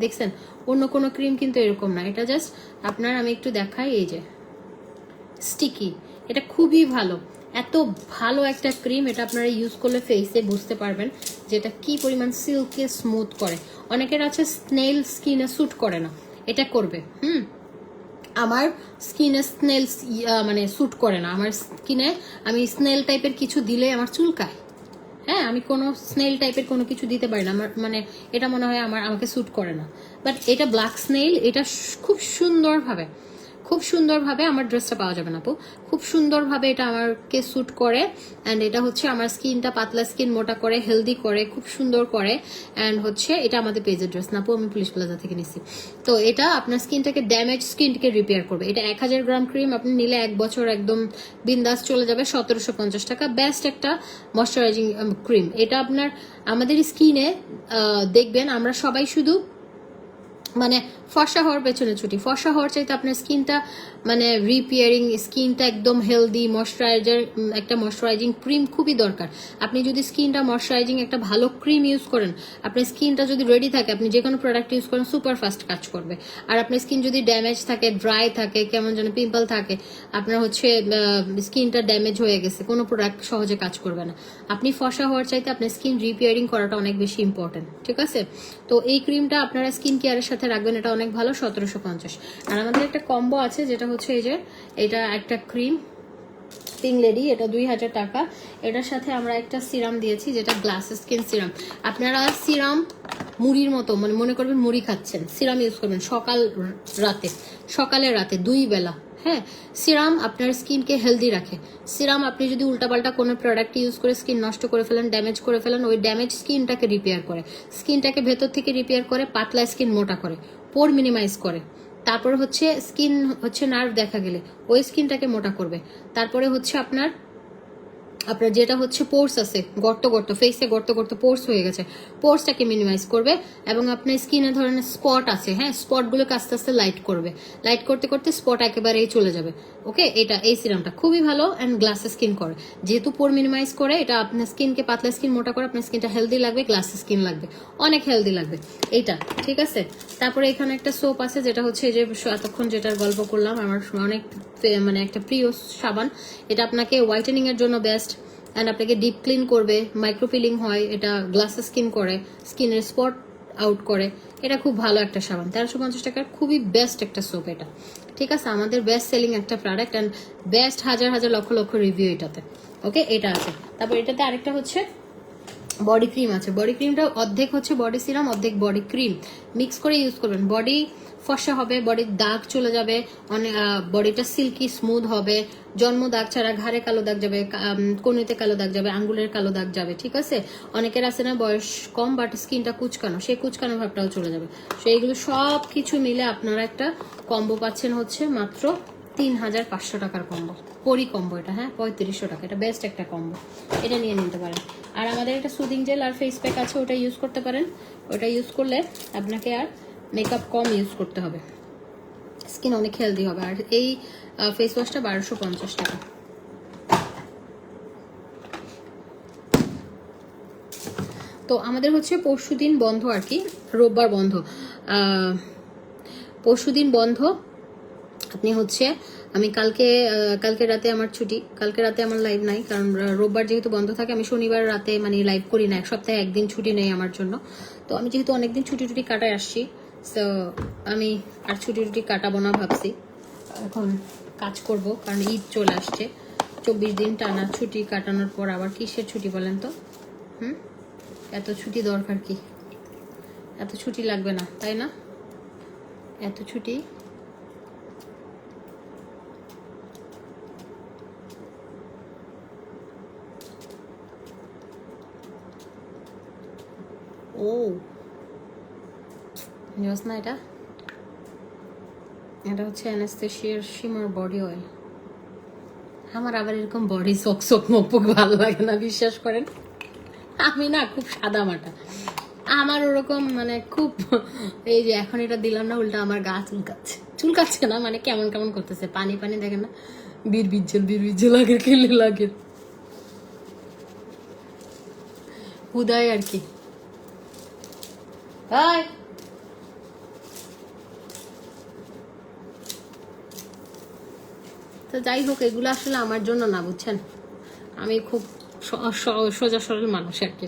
দেখছেন? অন্য কোনো ক্রিম কিন্তু এরকম না, এটা জাস্ট আপনার, আমি একটু দেখাই, এই যে স্টিকি, এটা খুবই ভালো। এত ভালো একটা ক্রিম, এটা আপনারা ইউজ করলে ফেসে বুঝতে পারবেন যে এটা কি পরিমাণ সিল্কি স্মুথ করে। অনেকের আছে স্নেল স্কিনে স্যুট করে না, এটা করবে। আমার স্কিনে স্নেল মানে স্যুট করে না, আমার স্কিনে আমি স্নেল টাইপের কিছু দিলে আমার চুলকায়। হ্যাঁ, আমি কোনো স্নেল টাইপের কোনো কিছু দিতে পারি না, আমার মানে এটা মনে হয় আমাকে স্যুট করে না। বাট এটা ব্ল্যাক স্নেল, এটা খুব সুন্দরভাবে আমার ড্রেসটা পাওয়া যাবে না আপু, খুব সুন্দরভাবে এটা আমাকে স্যুট করে। অ্যান্ড এটা হচ্ছে আমার স্কিনটা পাতলা স্কিন মোটা করে, হেলদি করে, খুব সুন্দর করে। অ্যান্ড হচ্ছে এটা আমাদের পেজের ড্রেস না আপু, আমি পুলিশ প্লাজা থেকে নিচ্ছি। তো এটা আপনার স্কিনটাকে ড্যামেজ স্কিনকে রিপেয়ার করবে। এটা 1000 গ্রাম ক্রিম, আপনি নিলে 1 বছর একদম বিন্দাস চলে যাবে। 1750 টাকা, বেস্ট একটা ময়শ্চারাইজিং ক্রিম। এটা আপনার আমাদের স্কিনে দেখবেন আমরা সবাই শুধু মানে ফর্সা হওয়ার পেছনে ছুটি, ফর্সা হওয়ার চাইতে আপনার স্কিনটা মানে রিপেয়ারিং, স্কিনটা একদম হেলদি, একটা ময়শ্চারাইজিং ক্রিম খুবই দরকার। আপনি যদি স্কিনটা ময়শ্চারাইজিং একটা ভালো ক্রিম ইউজ করেন, আপনার স্কিনটা যদি রেডি থাকে, আপনি যে কোনো প্রোডাক্ট ইউজ করেন সুপার ফাস্ট কাজ করবে। আর আপনার স্কিন যদি ড্যামেজ থাকে, ড্রাই থাকে, কেমন যেন পিম্পল থাকে, আপনার হচ্ছে স্কিনটা ড্যামেজ হয়ে গেছে, কোনো প্রোডাক্ট সহজে কাজ করবে না। আপনি ফর্সা হওয়ার চাইতে আপনার স্কিন রিপেয়ারিং করাটা অনেক বেশি ইম্পর্টেন্ট। ঠিক আছে, তো এই ক্রিমটা আপনারা স্কিন কেয়ারের সাথে রাখবেন, এটা অনেক ভালো, 1750। আর আমাদের একটা কম্বো আছে যেটা হচ্ছে এই যে এটা একটা ক্রিম পিং লেডি, এটা 2000 টাকা। এটার সাথে আমরা একটা সিরাম দিয়েছি যেটা গ্লাস স্কিন সিরাম। আপনারা সিরাম মুড়ির মতো মানে মনে করবেন মুড়ি খাচ্ছেন, সিরাম ইউজ করবেন সকালে রাতে 2 বেলা। হ্যাঁ, সিরাম আপনার স্কিনকে হেলদি রাখে। সিরাম আপনি যদি উল্টাপাল্টা কোনো প্রোডাক্ট ইউজ করে স্কিন নষ্ট করে ফেলেন, ড্যামেজ করে ফেলেন, ওই ড্যামেজ স্কিনটাকে রিপেয়ার করে, স্কিনটাকে ভেতর থেকে রিপেয়ার করে, পাতলা স্কিন মোটা করে, পোর মিনিমাইজ করে। তারপর হচ্ছে স্কিন হচ্ছে নার্ভ দেখা গেলে ওই স্কিনটাকে মোটা করবে। তারপরে হচ্ছে আপনার যেটা হচ্ছে পোর্স আছে, গর্ত ফেসে গর্ত পোর্স হয়ে গেছে, পোর্সটাকে মিনিমাইজ করবে। এবং আপনার স্কিনে ধরনের স্পট আছে, হ্যাঁ, স্পটগুলোকে আস্তে আস্তে লাইট করবে, লাইট করতে করতে স্পট একেবারেই চলে যাবে। ওকে, এই সিরামটা খুবই ভালো অ্যান্ড গ্লাস স্কিন করে, যেহেতু পোর মিনিমাইজ করে। এটা আপনার স্কিনকে পাতলা স্কিন মোটা করে, আপনার স্কিনটা হেলদি লাগবে, গ্লাস স্কিন লাগবে, অনেক হেলদি লাগবে এইটা, ঠিক আছে। তারপরে এখানে একটা সোপ আছে যেটা হচ্ছে এই যে এতক্ষণ যেটার গল্প করলাম, আমার অনেক মানে একটা প্রিয় সাবান। এটা আপনাকে হোয়াইটেনিং এর জন্য বেস্ট অ্যান্ড আপনাকে ডিপ ক্লিন করবে, মাইক্রো পিলিং হয়, এটা গ্লাস স্কিন করে, স্কিনের স্পট আউট করে। এটা খুব ভালো একটা সাবান, 1350 টাকার খুবই বেস্ট একটা সোপ এটা, ঠিক আছে। আমাদের বেস্ট সেলিং একটা প্রোডাক্ট অ্যান্ড বেস্ট হাজার লক্ষ রিভিউ এটাতে। ওকে, এটা আছে। তারপর এটাতে আরেকটা হচ্ছে বডি ক্রিম আছে। বডি ক্রিমটা অর্ধেক হচ্ছে বডি সিরাম, অর্ধেক বডি ক্রিম, মিক্স করে ইউজ করবেন। বডি ফর্সা হবে, বডির দাগ চলে যাবে, অনেক বডিটা সিল্কি স্মুথ হবে, জন্ম দাগ ছাড়া, ঘাড়ে কালো দাগ যাবে, কনুইতে কালো দাগ যাবে, আঙ্গুলের কালো দাগ যাবে, ঠিক আছে। অনেকের আছে না বয়স কম বাট স্কিনটা কুচকানো, সেই কুচকানো ভাবটাও চলে যাবে। তো এইগুলো সব কিছু মিলে আপনারা একটা কম্বো পাচ্ছেন হচ্ছে মাত্র 3500 টাকার কম্বো, পরি কম্বো এটা, হ্যাঁ, 3500 টাকা। এটা বেস্ট একটা কম্বো, এটা নিয়ে নিতে পারেন। আর আমাদের একটা সুদিং জেল আর ফেস প্যাক আছে, ওটা ইউজ করতে পারেন। ওটা ইউজ করলে আপনাকে আর মেকআপ কম ইউজ করতে হবে, স্কিন অনেক হেলদি হবে। আর এই ফেস ওয়াশটা 1250 টাকা। তো আমাদের হচ্ছে পরশুদিন বন্ধ আর কি, রোববার বন্ধ, পরশুদিন বন্ধ। আপনি হচ্ছে আমি কালকে রাতে আমার ছুটি, কালকে রাতে আমার লাইভ নাই, কারণ রোববার যেহেতু বন্ধ থাকে, আমি শনিবার রাতে মানে লাইভ করি না, এক সপ্তাহে একদিন ছুটি নেই আমার জন্য। তো আমি যেহেতু অনেকদিন ছুটি কাটায় আসছি, সো আমি আর ছুটি কাটাবো না, ভাবছি এখন কাজ করব, কারণ ঈদ চলে আসছে। 24 দিন টানা ছুটি কাটানোর পর আবার কিসের ছুটি বলেন তো? এত ছুটি দরকার কি? এত ছুটি লাগবে না, তাই না? এত ছুটি ও জাস না, এটা হচ্ছে অ্যানাস্তেশিয়ার শিমার বডি অয়েল। আমার আবার এরকম বডি sok মকপক ভালো লাগে না, বিশ্বাস করেন। আমি না খুব সাদা মাটা, আমার ওরকম মানে খুব, এই যে এখন এটা দিলাম না, উল্টা আমার গা চুলকাচ্ছে না, মানে কেমন করতেছে, পানি দেখেন না, বীর লাগে, খেলে লাগে হুদায় আর কি। তো যাই হোক, এগুলো আসলে আমার জন্য না, বুঝছেন, আমি খুব সোজা সরল মানুষ আর কি।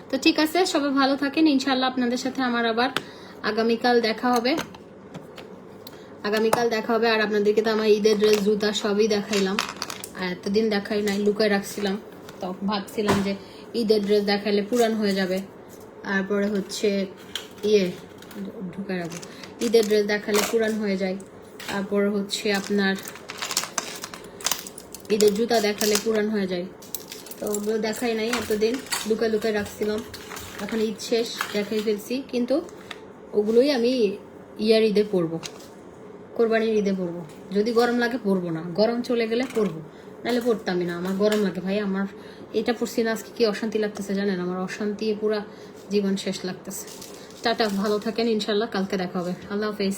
তো ঠিক আছে, সবাই ভালো থাকেন, ইনশাল্লাহ আপনাদের সাথে আমার আবার আগামীকাল দেখা হবে। আর আপনাদেরকে তো আমার ঈদের ড্রেস, জুতা সবই দেখাইলাম, আর এতদিন দেখাই নাই, লুকায় রাখছিলাম। তো ভাবছিলাম যে ঈদের ড্রেস দেখাইলে পুরান হয়ে যাবে, তারপরে হচ্ছে ঢুকায় রাখবো, ঈদের ড্রেস দেখালে পুরান হয়ে যায়, তারপর হচ্ছে আপনার ঈদের জুতা দেখালে পুরান হয়ে যায়। তো ওগুলো দেখাই নাই এতদিন, লুকায় রাখছিলাম, এখন ঈদ শেষ দেখাই ফেলছি। কিন্তু ওগুলোই আমি ঈদে পরবো, কোরবানির ঈদে পরবো। যদি গরম লাগে পরবো না, গরম চলে গেলে পরবো, নাহলে পরতামই না। আমার গরম লাগে ভাই, আমার এটা পরছি না আজকে কি অশান্তি লাগতেছে জানেন, আমার অশান্তি পুরা জীবন শেষ লাগতেছে। টাটা, ভালো থাকেন, ইনশাল্লাহ কালকে দেখা হবে। আল্লাহ হাফেজ।